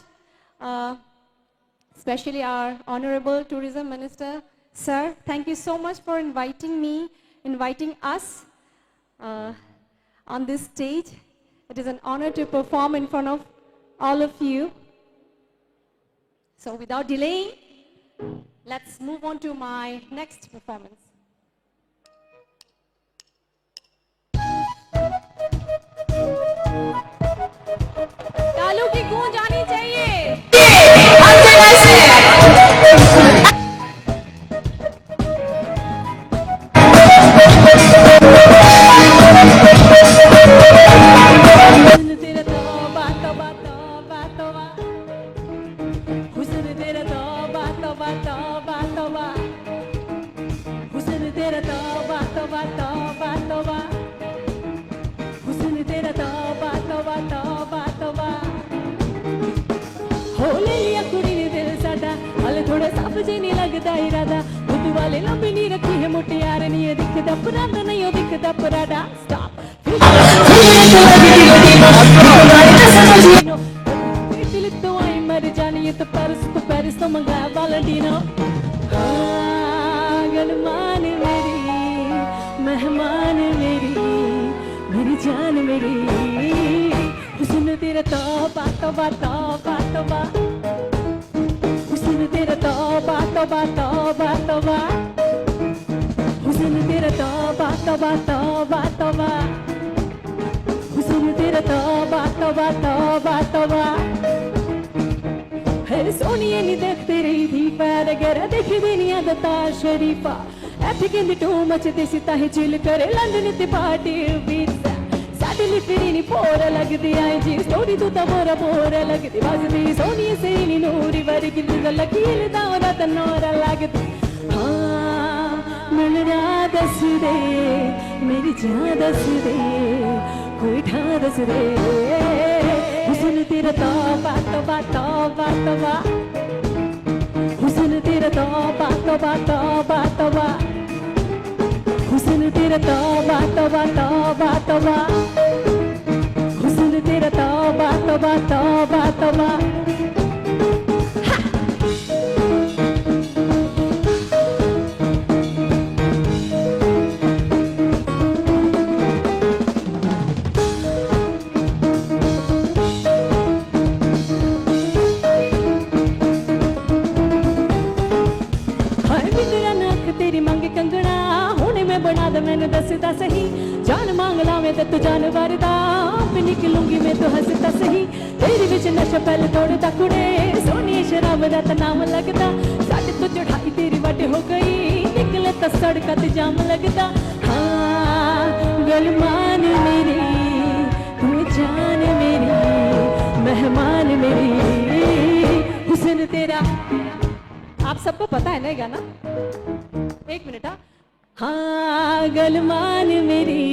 especially our Honorable Tourism Minister, Sir. Thank you so much for inviting us on this stage. It is an honor to perform in front of all of you. So without delaying, let's move on to my next performance. तालू की गूंज आनी चाहिए. हुस्न तेरा तौबा तौबा तौबा तौबा. हुस्न तेरा तौबा तौबा तौबा तौबा. हुस्न तेरा तौबा तौबा तौबा तौबा. हुस्न तेरा तौबा तौबा तौबा तौबा. हो ले लिया कुड़ी ने दिल साडा, हाले थोड़ा साफ जे नहीं लगदा इरादा. बुद्ध वाले लंबी नहीं रखी है मुटियार नहीं है दिखदा परांदा नहीं हो दिखदा पराडा. स्टॉप दिल तो आई मर जानी है तो पेरिस तो मंगाया वालंटीनो. गलमान मेरी मेहमान मेरी जान मेरी. हुस्न तेरा तौबा तौबा तौबा तौबा. हुस्न तेरा तौबा तौबा तौबा तौबा. हुस्न तेरा तौबा तौबा तौबा तौबा. हुस्न तेरा तौबा तौबा तौबा तौबा. है सोनिए नी देखते रही थी पैर गैर देखी भी नहीं आदता शरीफा. ऐसे कहते टू मच देसी ताहे चिल करे लंदन ते पार्टी बीच साडी लिटरी नी पोरा लगदी आई जी स्टोरी तू ता बोरा लगदी बाजदी सोनिए से नी नूरी वर्गी दिल लकील दावरा त नोरा लगदी. हाँ मिल रहा दस दे मेरी जान दस दे कोई ठा दस दे. हुस्न तेरा तौबा तौबा तौबा तौबा. हुस्न तेरा तौबा तौबा तौबा तौबा. हुस्न तेरा तौबा तौबा तौबा तौबा. हुस्न तेरा तौबा तौबा तौबा तौबा. मैंने दसता सही जान मांग लावे ते तू जानवर दा आप निकलूंगी मैं तो हंसता सही. तेरी विच नशा पहले तोड़दा कुड़े सोनी शराब दा ता नाम लगदा. साडे तो चढ़ाई तेरी वाटे हो गई निकले तो सड़का ते जाम लगदा. हाँ गलमान मेरी तू जान मेरी मेहमान मेरी. हुस्न तेरा आप सबको पता है ना ये गाना. एक मिनट. हाँ गलमान मेरी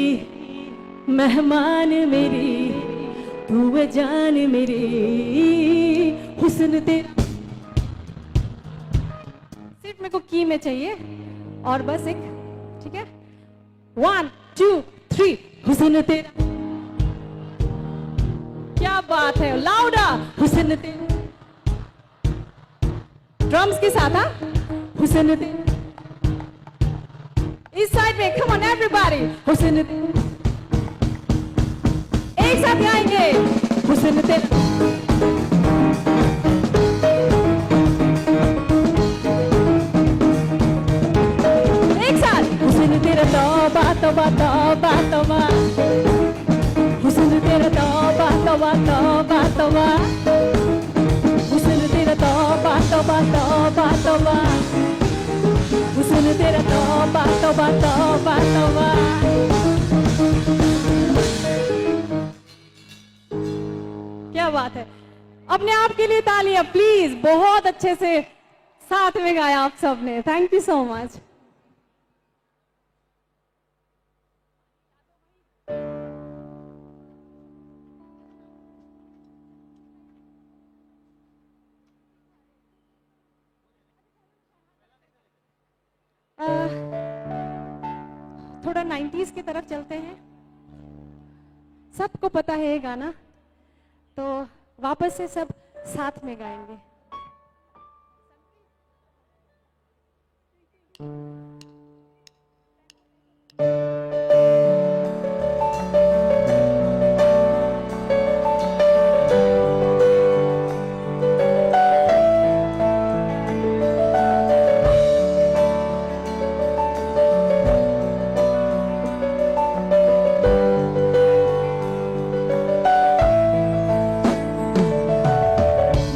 मेहमान मेरी तू है जान मेरी. हुस्न तेरा सिर्फ मेरे को की में चाहिए और बस एक. ठीक है 1 2 3. हुस्न तेरा क्या बात है लाउडा. हुस्न तेरा ड्रम्स के साथ. हाँ हुस्न तेरा इस साइड में. come on everybody. हुस्न एक साथ गाएंगे. हुस्न तेरा एक साथ. हुस्न तेरा तौबा तौबा तौबा तौबा. हुस्न तेरा तौबा तौबा तौबा तौबा. हुस्न तेरा तौबा तौबा तौबा तौबा. हुस्न तेरा तौबा तौबा तौबा तौबा. क्या बात है. अपने आप के लिए तालियां प्लीज. बहुत अच्छे से साथ में गाया आप सबने. Thank you so much. थोड़ा 90s की तरफ चलते हैं. सबको पता है ये गाना, तो वापस से सब साथ में गाएंगे।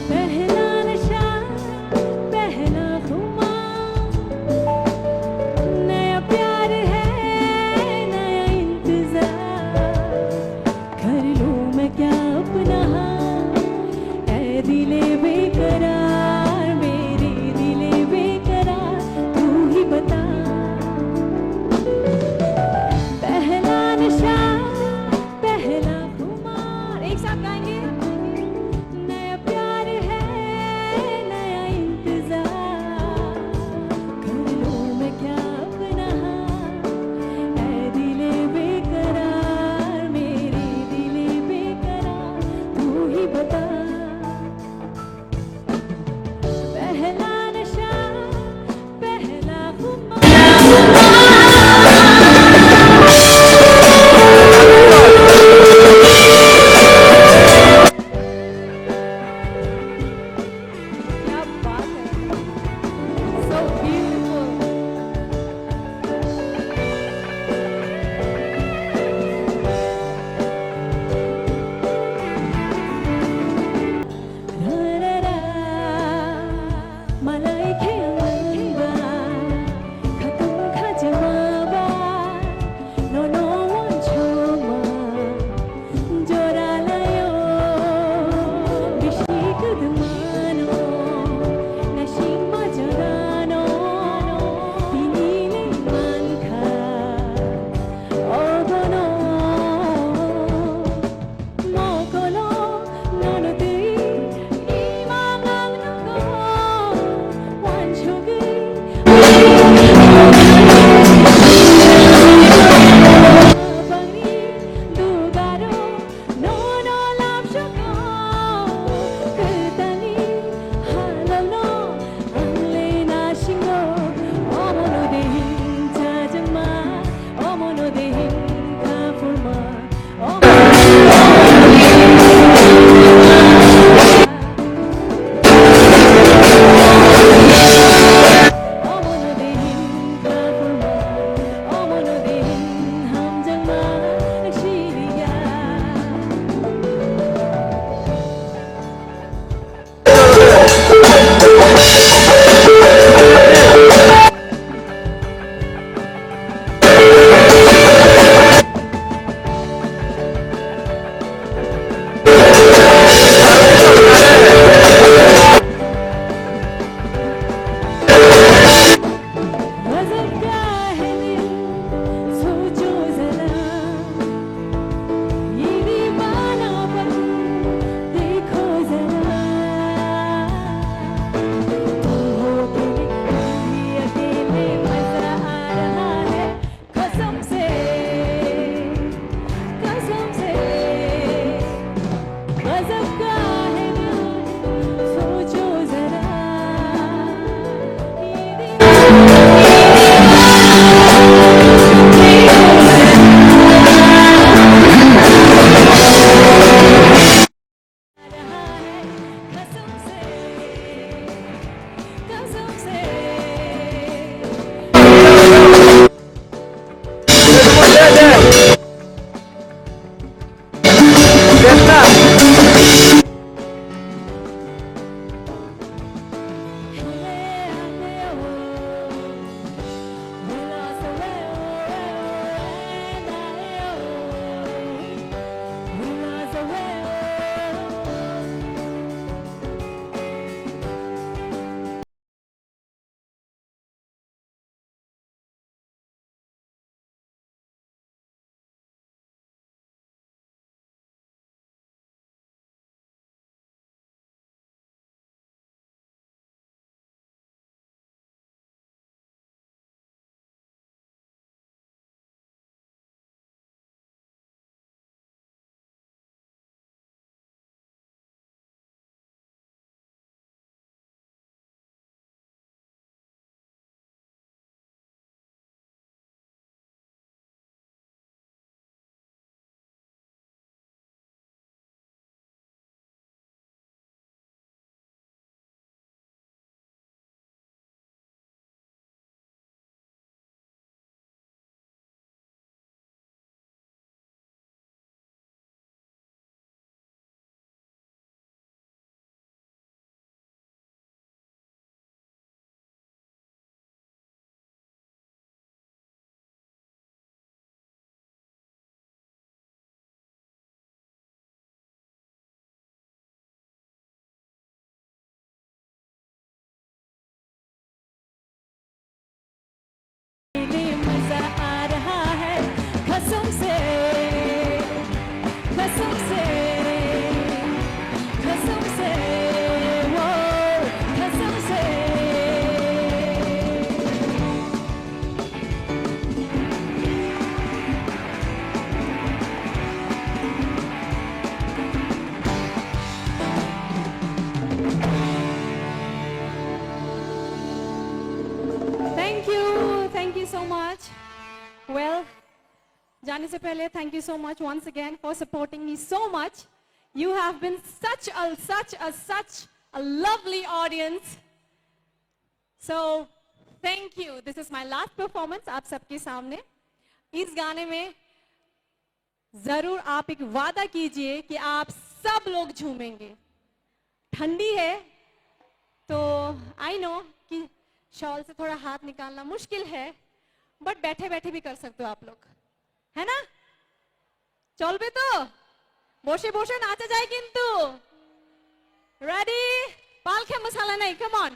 पहला नशा पहला खुमार, नया प्यार है कसम से, कसम से, वो कसम से। Thank you so much. Well, जाने से पहले thank you so much once again for supporting me so much. You have been such a lovely audience. So thank you. This is my last performance आप सबके सामने. इस गाने में जरूर आप एक वादा कीजिए कि आप सब लोग झूमेंगे. ठंडी है तो आई नो कि शॉल से थोड़ा हाथ निकालना मुश्किल है, बट बैठे बैठे भी कर सकते हो आप लोग, है ना? চলবে তো? বসে বসে নাচা যায় কিন্তু। রেডি? পালখে মশালা নাই, কাম অন।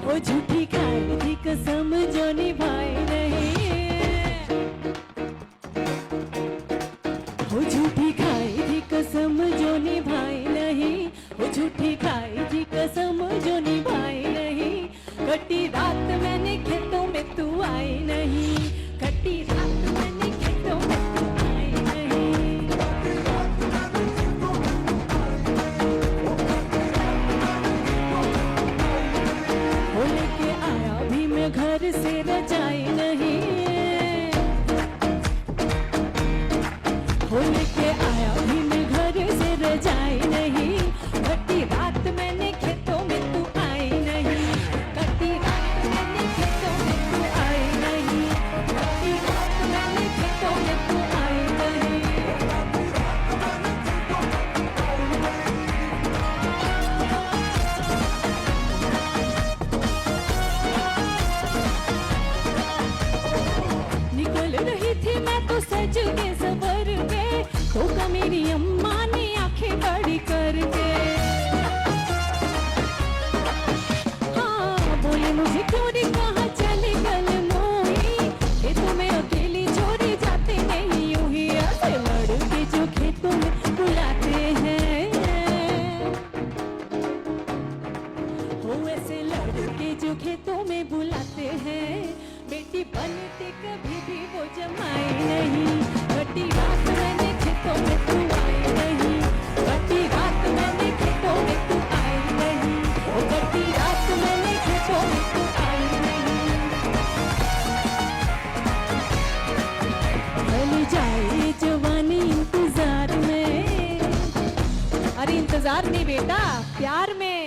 वो झूठी खाई थी कसम जो निभाई नहीं, वो झूठी खाई थी कसम जो निभाई नहीं, वो झूठी खाई थी कसम जो निभाई नहीं। कटी रात मैंने खेतों में तू आई नहीं, कटी रात मैंने खेतों में तू आई नहीं। वो लेके आया भी मैं घर से रजाई नहीं, वो लेके आया भी मैं घर से रजाई नहीं। कटी रात मैंने खेतों में तू आई नहीं, कटी रात मैंने खेतों में तू आई नहीं, कटी रात मैंने खेतों में तू आई नहीं। निकल रही थी मैं तो सज के सवर के, होगा मेरी अम्मा ने आंखें बड़ी करके। हाँ बोले मुझे क्यों नहीं कहा चले गल मोई, खेतों में अकेली छोड़ी जाते नहीं यूं ही। ऐसे लड़के जो खेतों में बुलाते हैं, हो ऐसे लड़के जो खेतों में बुलाते हैं, बेटी बनते कभी भी वो जमाई नहीं। कटी रात मैंने खेतों में तू आई नहीं, कटी रात मैंने खेतों में तू आई नहीं, ओ कटी रात मैंने खेतों में तू आई नहीं। ढल जाए जवानी इंतजार में, अरे इंतजार नहीं बेटा प्यार में।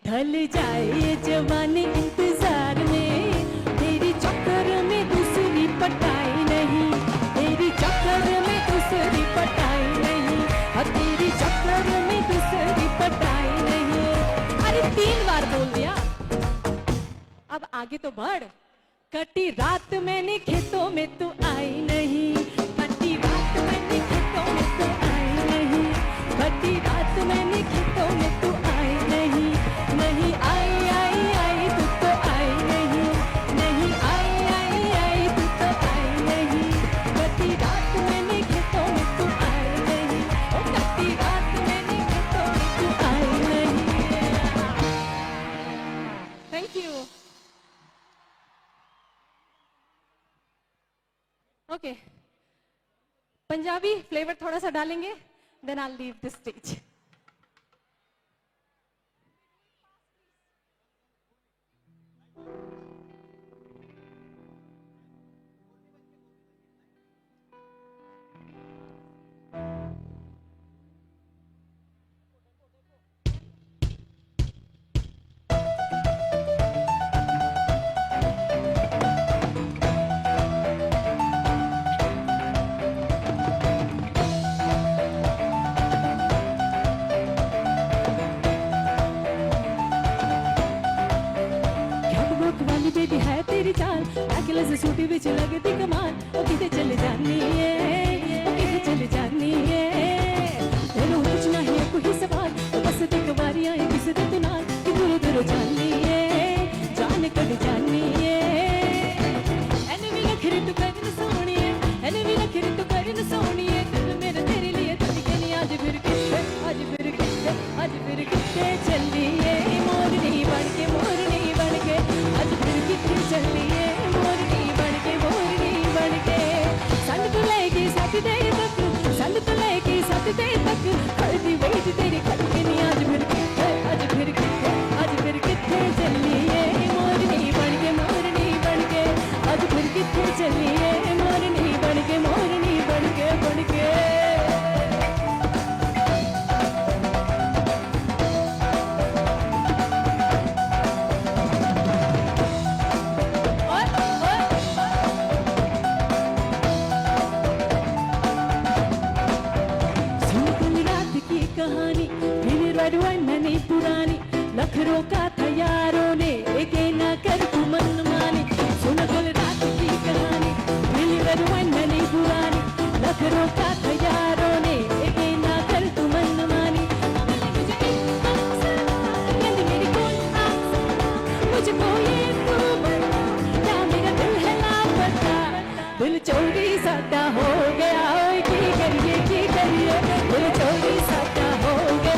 ढल जाए जवानी इंतजार में, तेरी चक्कर में दूसरी पटाई नहीं, तेरी चक्कर में दूसरी पटाई नहीं, और तेरी चक्कर में दूसरी पटाई नहीं। अरे 3 बार बोल दिया, अब आगे तो बढ़। कटी रात मैंने खेतों में तू आई नहीं, कटी रात मैंने खेतों में तू आई नहीं, कटी रात मैंने खेतों में तू आई नहीं। नहीं आई आई आई तू तो आई नहीं, नहीं आई आई आई तू तो आई नहीं, कटी रात मैंने खेतों में तू आई नहीं, ओ कटी रात मैंने खेतों में तू आई नहीं। Thank you. Okay, Punjabi flavour थोड़ा सा डालेंगे, then I leave this stage. मेरी बेबी है तेरी चाल नेकलेस सूट विच लगदी कमाल ओ किते चले जानी है ओ किते चले जानी है तेनू पूछना है कोई सवाल ओ बस एक बारी आए किसे दे तू नाल कि दूर दूर जानी है जान कद जानी है एने भी लखरी तू करन सोनी है एने भी लखरी तू करन सोनी है दिल मेरा तेरे लिए धड़के नहीं आज फिर किथे चलिए मोरनी बन के आज फिर किथे चलिए मोरनी बन के सन तो लेके सत दे तक हल्दी वेट तेरी खड़के नहीं आज फिर किथे चलिए मोरनी बन के आज फिर किथे चलिए मोरनी बन के नहीं पुरानी लखरों का था यारों ने एक ना कर तू मन मानी सुन कल रात की कहानी नहीं पुरानी लखरों का था यारों ने एक ना कर तू मन मानी मुझको ये तू बता क्या मेरा दिल है लापता दिल चोरी साटा हो गया ओए की करिए दिल चोरी साटा हो गया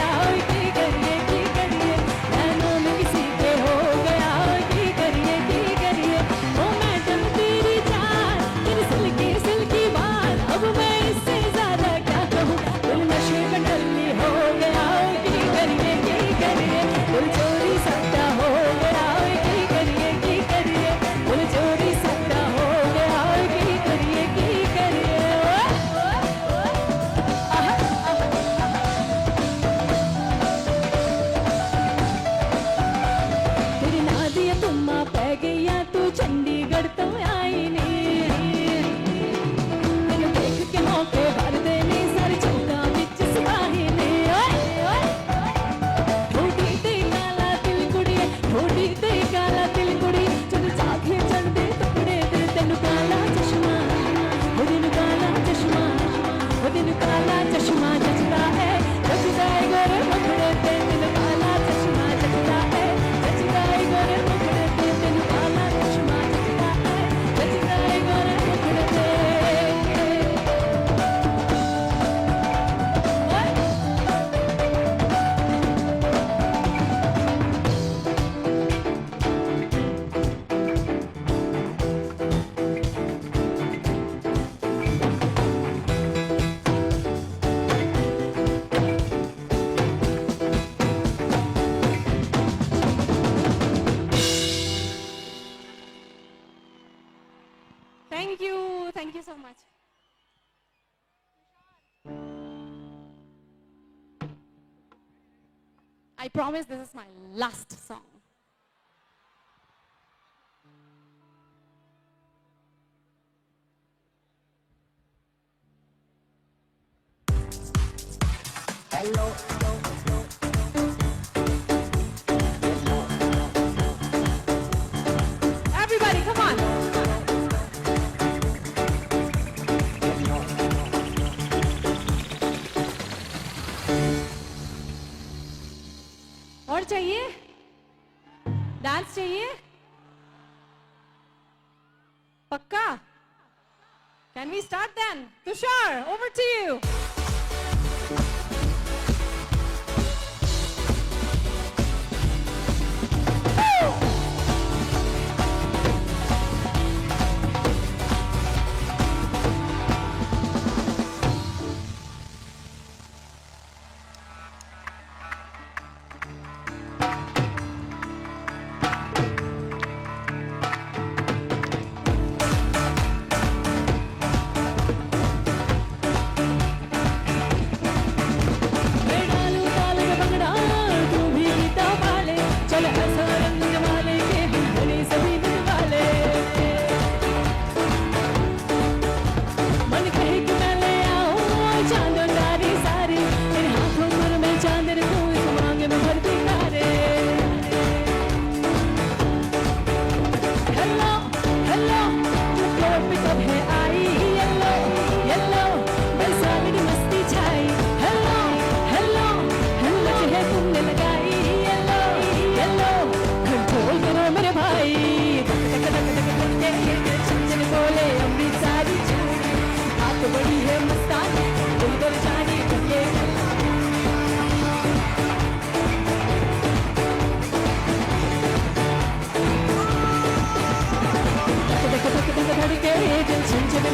Thank you so much. I promise this is my last song. Everybody, come on. और चाहिए? डांस चाहिए? पक्का? Can we start then? Tushar, over to you.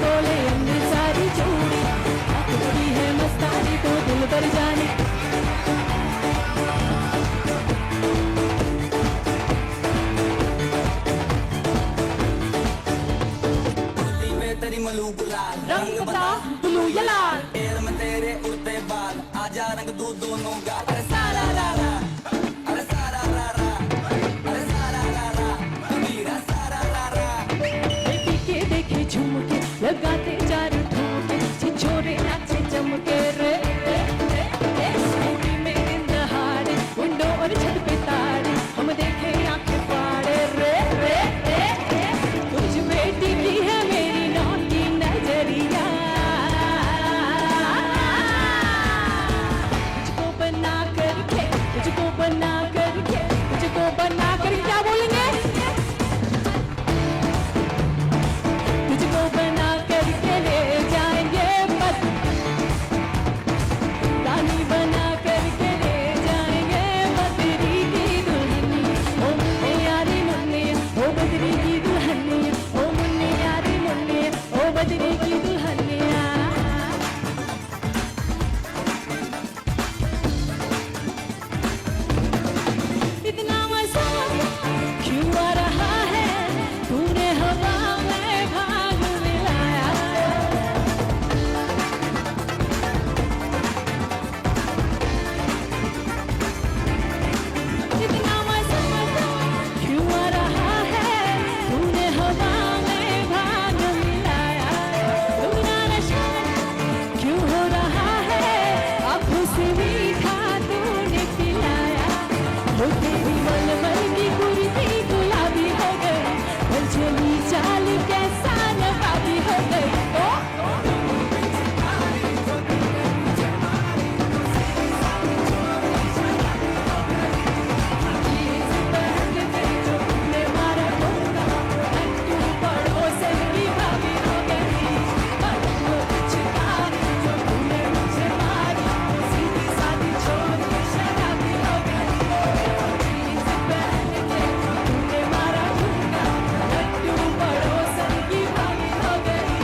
बोले हमने सारी चोरी आखिरी है मस्तानी तो दिल भर जाने तेरी मलू गुलाल रंग बता ब्लू या लाल पैर में तेरे उड़ते बाल आजा रंग दो दोनों गाल अरे सारा रा रा अरे सारा रा रा अरे सारा रा रा कबीरा सारा रा रा बेटी के देखे झुमके लगाते चार ठुमके छिछोरे नाचे चमके रे रे रे रे स्कूटी में दिन दहाड़े विंडो और छत पे तारे हम देखे आंखें फाड़े रे रे रे रे कुछ बेटी भी है मेरी नौकी नजरिया तुझको बना करके तुझको बना करके तुझको बना कर क्या बोलेंगे तुझको बना करके ले जाएंगे बस रानी बना करके ले जाएंगे बदरी की दुल्हनी ओ मुन्ने यारी मुन्ने ओ बदरी की दुल्हनी ओ मुन्ने यारी मुन्ने ओ बदरी की दुल्हनिया इतना मजा क्यों आ रहा है तूने हवा में भाग मिलाया इतना मजा क्यों आ रहा है तूने हवा में भाग मिलाया तुम्हारा नशा क्यों हो रहा है आँखों से मीठा तूने पिलाया वो तेरी मलमल की कुर्ती गुलाबी हो गई और चली चाल कैसा नवाबी हो गई ओ ने मारा ठुमका तू पड़ोसन की भाभी हो गई वो चितारी जो तूने मुझे मारी सीधी सादी छोरी शराबी हो गई तूने मारा ठुमका तू पड़ोसन की भाभी हो गई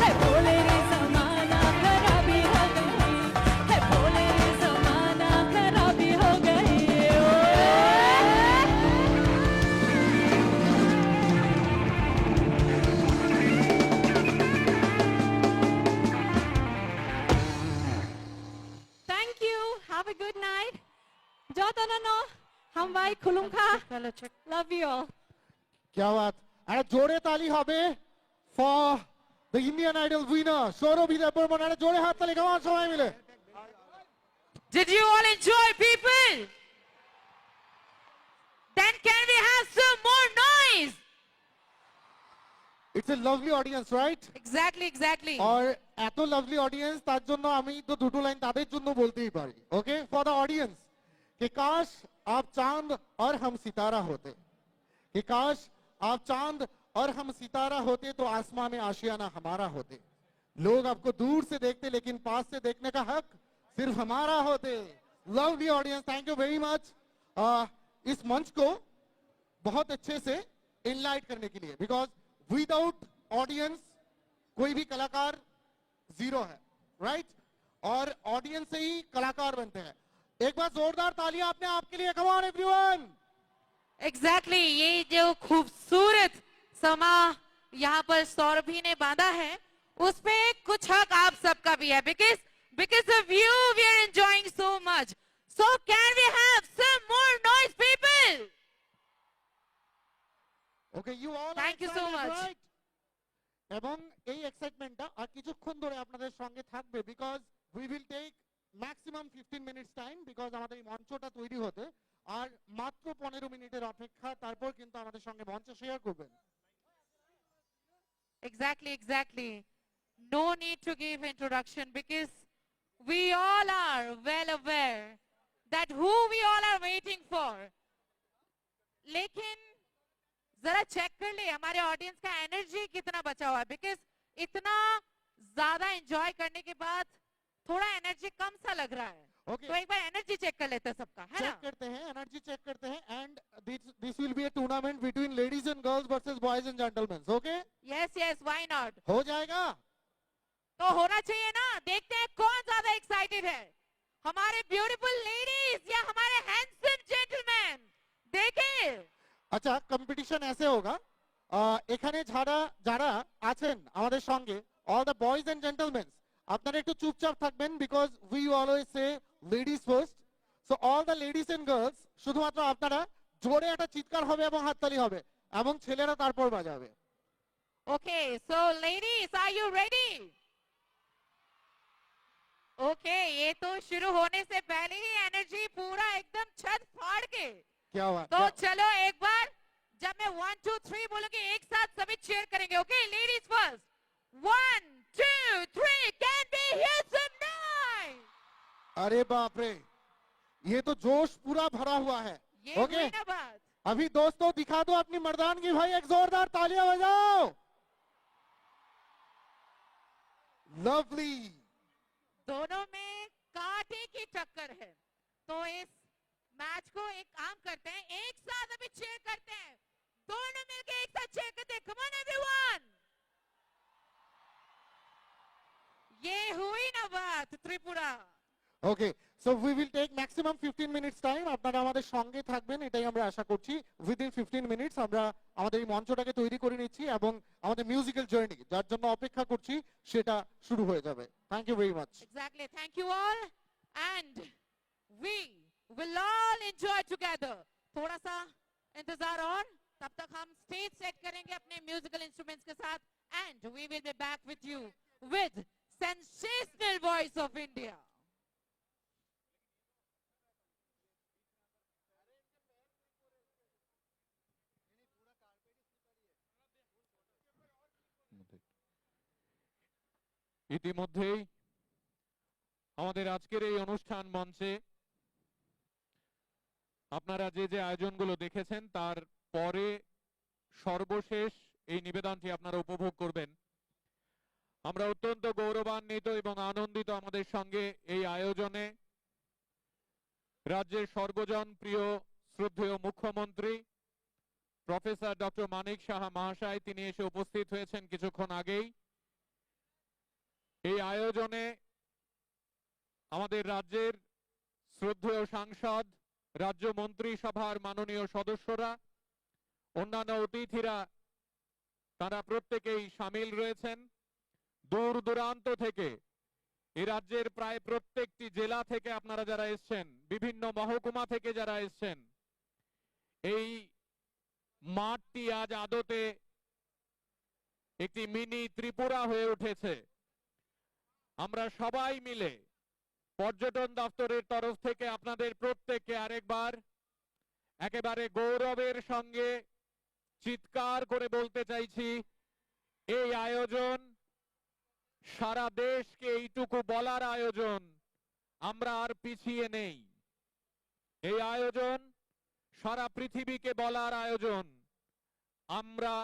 है बोले रे जमाना खराबी हो गई है बोले रे जमाना खराबी हो गई ओए Thank you. Have a good night. Jotonono, Hambai Kulumka. Love you all. क्या बात अरे जोरे ताली হবে for the Indian Idol winner Sourav Barman আরে জোরে হাত তালি কেমন সবাই মিলে Did you all enjoy, people? Then can we have some more noise? It's a lovely audience, right? Exactly, exactly. और এত lovely audience তার জন্য আমি তো দুটো লাইন তাদের জন্য বলতেই পারি ওকে ফর দ্য অডিয়েন্স कि काश आप चांद और हम सितारा होते कि काश आप चांद और हम सितारा होते तो आसमां में आशियाना हमारा होते लोग आपको दूर से देखते लेकिन पास से देखने का हक सिर्फ हमारा होते lovely audience thank you very much इस मंच को बहुत अच्छे से इनलाइट करने के लिए बिकॉज विदाउट ऑडियंस कोई भी कलाकार जीरो है राइट और ऑडियंस से ही कलाकार बनते हैं एक बार जोरदार तालियां अपने आप के लिए कम ऑन एवरीवन एग्जैक्टली ये जो खूबसूरत समा यहाँ पर सौरभी ने बांधा है उस पे कुछ हक आप सबका भी है because of you we are enjoying so much so can we have some more noise people okay you all Thank you so much. right? এবং এই এক্সাইটমেন্টটা আর কিছুক্ষণ ধরে আপনাদের সঙ্গে থাকবে because we will take maximum 15 minutes time because আমাদের এই মঞ্চটা তৈরি হতে আর মাত্র 15 মিনিটের অপেক্ষা তারপর কিন্তু আমাদের সঙ্গে মঞ্চ শেয়ার করবেন exactly no need to give introduction because we all are well aware that who we all are waiting for लेकिन जरा चेक कर ले हमारे ऑडियंस का एनर्जी कितना बचा हुआ है बिकॉज इतना ज्यादा एंजॉय करने के बाद थोड़ा एनर्जी कम सा लग रहा है Okay. तो एक बार एनर्जी चेक कर लेते हैं सबका है ना चेक करते हैं एनर्जी चेक करते हैं and this will be a tournament between ladies and girls versus boys and gentleman okay yes why not हो जाएगा हमारे ब्यूटीफुल लेडीज या हमारे हैंडसम जेंटलमैन देखे। আচ্ছা, কম্পিটিশন এসে হোগা, এখানে যারা যারা আছেন আমাদের সঙ্গে, all the boys and gentleman, আপনারা একটু চুপচাপ থাকবেন, because we always say ladies first. So all the ladies and girls, শুধুমাত্র আপনারা জোরে একটা চিৎকার হবে এবং হাততালি হবে, এবং ছেলেরা তারপর বাজাবে। Okay, so ladies are you ready? Okay, ये तो शुरू होने से पहले ही एनर्जी पूरा एकदम छत फाड़ के। क्या हुआ? तो चलो एक बार जब मैं 1 2 3 बोलूंगी एक साथ सभी चीयर करेंगे। Okay, ladies first, 1 2 3, can be hear some noise. अरे बाप रे, ये तो जोश पूरा भरा हुआ है। ये ओके, हुई ना बात। अभी दोस्तों दिखा दो अपनी मर्दानगी भाई, एक जोरदार तालियां बजाओ। लवली। दोनों में कांटे की टक्कर है, तो इस मैच को एक काम करते हैं, एक साथ अभी चेयर करते हैं, दोनों मिलके एक साथ चेयर करते हैं। कम ऑन एवरीवन, ये हुई ना बात Tripura. Okay, so we will take maximum 15 minutes time. আপনারা আমাদের সঙ্গে থাকবেন, এটাই আমরা আশা করছি। উইদিন 15 মিনিটস আমরা আমাদের এই মঞ্চটাকে তৈরি করে নিচ্ছি এবং আমাদের মিউজিক্যাল জার্নি যার জন্য অপেক্ষা করছি সেটা শুরু হয়ে যাবে। Thank you very much. Exactly, thank you all, and we will all enjoy together। थोड़ा सा इंतजार और, तब तक हम स्टेज सेट करेंगे अपने म्यूजिकल इंस्ट्रूमेंट्स के साथ, and we will be back with you with sensational voice of India। ইতিমধ্যেই আমাদের আজকের এই অনুষ্ঠান মঞ্চে আপনারা যে যে আয়োজনগুলো দেখেছেন তার পরে সর্বশেষ এই নিবেদনটি আপনারা উপভোগ করবেন। আমরা অত্যন্ত গৌরবান্বিত এবং আনন্দিত, আমাদের সঙ্গে এই আয়োজনে রাজ্যের সর্বজন প্রিয় শ্রদ্ধেয় মুখ্যমন্ত্রী প্রফেসর ডক্টর মানিক সাহা মহাশয়, তিনি এসে উপস্থিত হয়েছেন কিছুক্ষণ আগেই। এই আয়োজনে আমাদের রাজ্যের শ্রদ্ধেয় সাংসদ, রাজ্য মন্ত্রিসভার মাননীয় সদস্যরা, অন্যান্য অতিথিরা, তারা প্রত্যেকেই সামিল রয়েছেন। দূর দূরান্ত থেকে, এই রাজ্যের প্রায় প্রত্যেকটি জেলা থেকে আপনারা যারা এসছেন, বিভিন্ন মহকুমা থেকে যারা এসছেন, এই মাঠটি আজ আদতে একটি মিনি ত্রিপুরা হয়ে উঠেছে। আমরা সবাই মিলে পর্যটন দপ্তরের তরফ থেকে আপনাদের প্রত্যেককে আরেকবার একেবারে গৌরবের সঙ্গে চিৎকার করে বলতে চাইছি, এই আয়োজন সারা দেশকে এইটুকু বলার আয়োজন, আমরা আর পিছিয়ে নেই। এই আয়োজন সারা পৃথিবীকে বলার আয়োজন, আমরা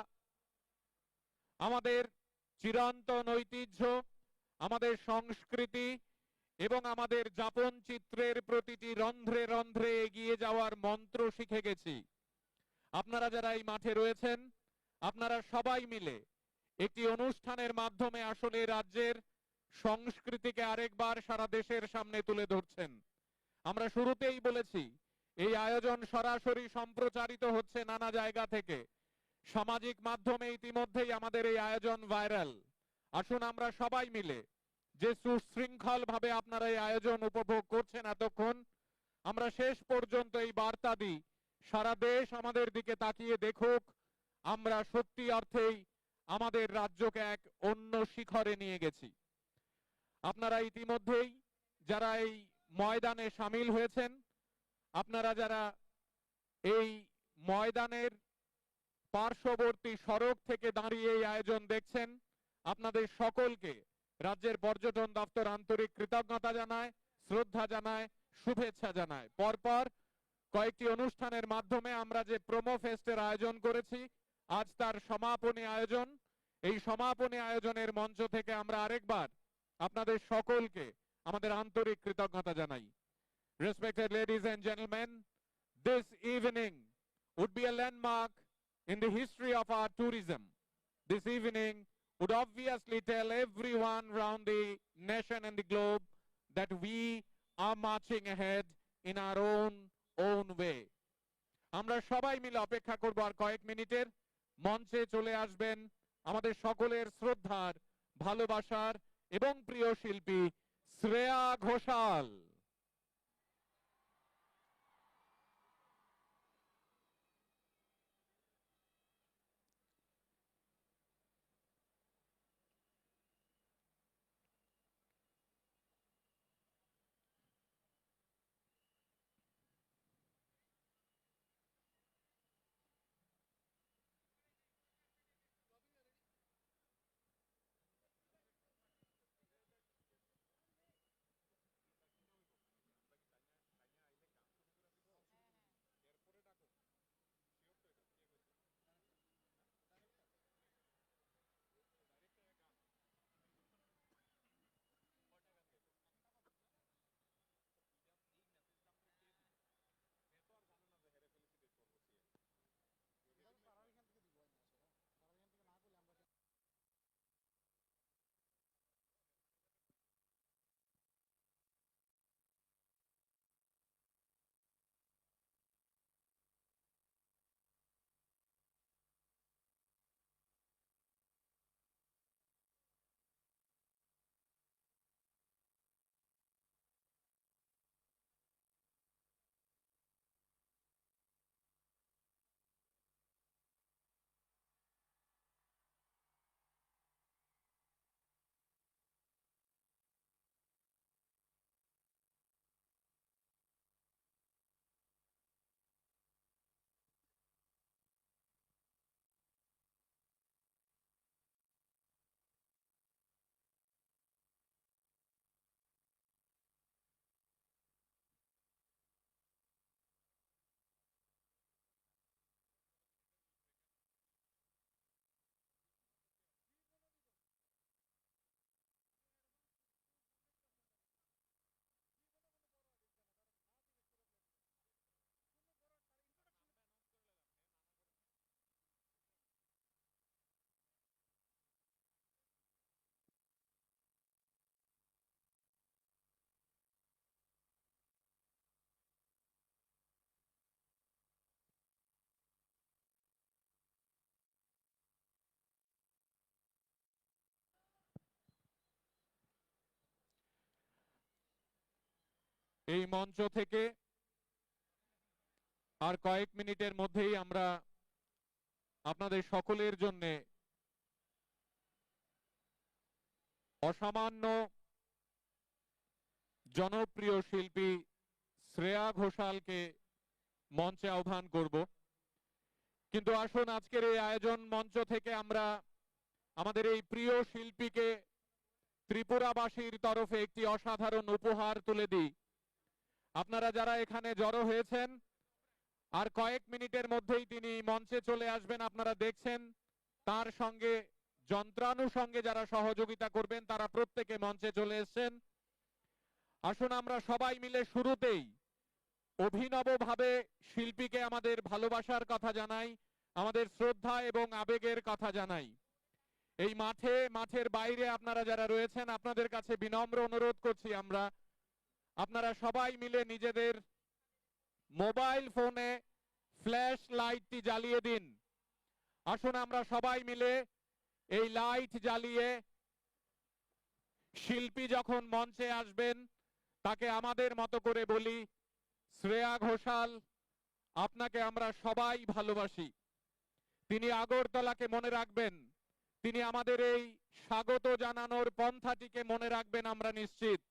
আমাদের চিরন্তন ঐতিহ্য, আমাদের সংস্কৃতি এবং আমাদের যাপন চিত্রের প্রতিটি রন্ধ্রে রন্ধ্রে এগিয়ে যাওয়ার মন্ত্র শিখে গেছি। আপনারা যারা এই মাঠে রয়েছেন, আপনারা সবাই মিলে একটি অনুষ্ঠানের মাধ্যমে আসলে রাজ্যের সংস্কৃতিকে আরেকবার সারা দেশের সামনে তুলে ধরছেন। আমরা শুরুতেই বলেছি, এই আয়োজন সরাসরি সম্প্রচারিত হচ্ছে নানা জায়গা থেকে। সামাজিক মাধ্যমে ইতিমধ্যেই আমাদের এই আয়োজন ভাইরাল। আসুন আমরা সবাই মিলে, যে সুশৃঙ্খল ভাবে আপনারা এই আয়োজন উপভোগ করছেন এতক্ষণ, আমরা শেষ পর্যন্ত এই বার্তা দিই, সারা দেশ আমাদের দিকে তাকিয়ে দেখুক, আমরা সত্যি অর্থেই আমাদের রাজ্যকে এক অন্য শিখরে নিয়ে গেছি। আপনারা ইতিমধ্যেই যারা এই ময়দানে সামিল হয়েছেন, আপনারা যারা এই ময়দানের পার্শ্ববর্তী সড়ক থেকে দাঁড়িয়ে এই আয়োজন দেখছেন, আপনাদের সকলকে রাজ্যের পর্যটন দপ্তর আন্তরিক কৃতজ্ঞতা জানায়, শ্রদ্ধা জানায়, শুভেচ্ছা জানায়। পরপর কয়েকটি অনুষ্ঠানের মাধ্যমে আমরা যে প্রোমো ফেস্টের আয়োজন করেছি, আজ তার সমাপনী আয়োজন। এই সমাপনী আয়োজনের মঞ্চ থেকে আমরা আরেকবার আপনাদের সকলকে আমাদের আন্তরিক কৃতজ্ঞতা জানাই। Respected ladies and gentlemen, this evening would be a landmark in the history of our tourism. This evening would obviously tell everyone around the nation and the globe that we are marching ahead in our own way. আমরা সবাই মিলে অপেক্ষা করব আর কয়েক মিনিটের। মঞ্চে চলে আসবেন আমাদের সকলের শ্রদ্ধার, ভালোবাসার এবং প্রিয় শিল্পী শ্রেয়া ঘোষাল। এই মঞ্চ থেকে আর কয়েক মিনিটের মধ্যেই আমরা আপনাদের সকলের জন্য অসামান্য জনপ্রিয় শিল্পী শ্রেয়া ঘোষালকে মঞ্চে আহ্বান করব। কিন্তু আসুন আজকের এই আয়োজন মঞ্চ থেকে আমরা আমাদের এই প্রিয় শিল্পীকে ত্রিপুরাবাসীর তরফে একটি অসাধারণ উপহার তুলে দিই। আপনারা যারা এখানে জড়ো হয়েছেন, আর কয়েক মিনিটের মধ্যেই তিনি মঞ্চে চলে আসবেন। আপনারা দেখছেন তার সঙ্গে যন্ত্রানুষঙ্গে যারা সহযোগিতা করবেন তারা প্রত্যেকে মঞ্চে চলে এসেছেন। আসুন আমরা সবাই মিলে শুরুতেই অভিনবভাবে শিল্পীকে আমাদের ভালোবাসার কথা জানাই, আমাদের শ্রদ্ধা এবং আবেগের কথা জানাই। এই মাঠের বাইরে আপনারা যারা রয়েছেন আপনাদের কাছে বিনম্র অনুরোধ করছি আপনারা সবাই মিলে নিজেদের মোবাইল ফোনে ফ্ল্যাশ লাইটটি জ্বালিয়ে দিন। আসুন আমরা সবাই মিলে এই লাইট জ্বালিয়ে শিল্পী যখন মঞ্চে আসবেন তাকে আমাদের মতো করে বলি, শ্রেয়া ঘোষাল, আপনাকে আমরা সবাই ভালোবাসি। তিনি আগরতলাকে মনে রাখবেন, তিনি আমাদের এই স্বাগত জানানোর পন্থাটিকে মনে রাখবেন আমরা নিশ্চিত।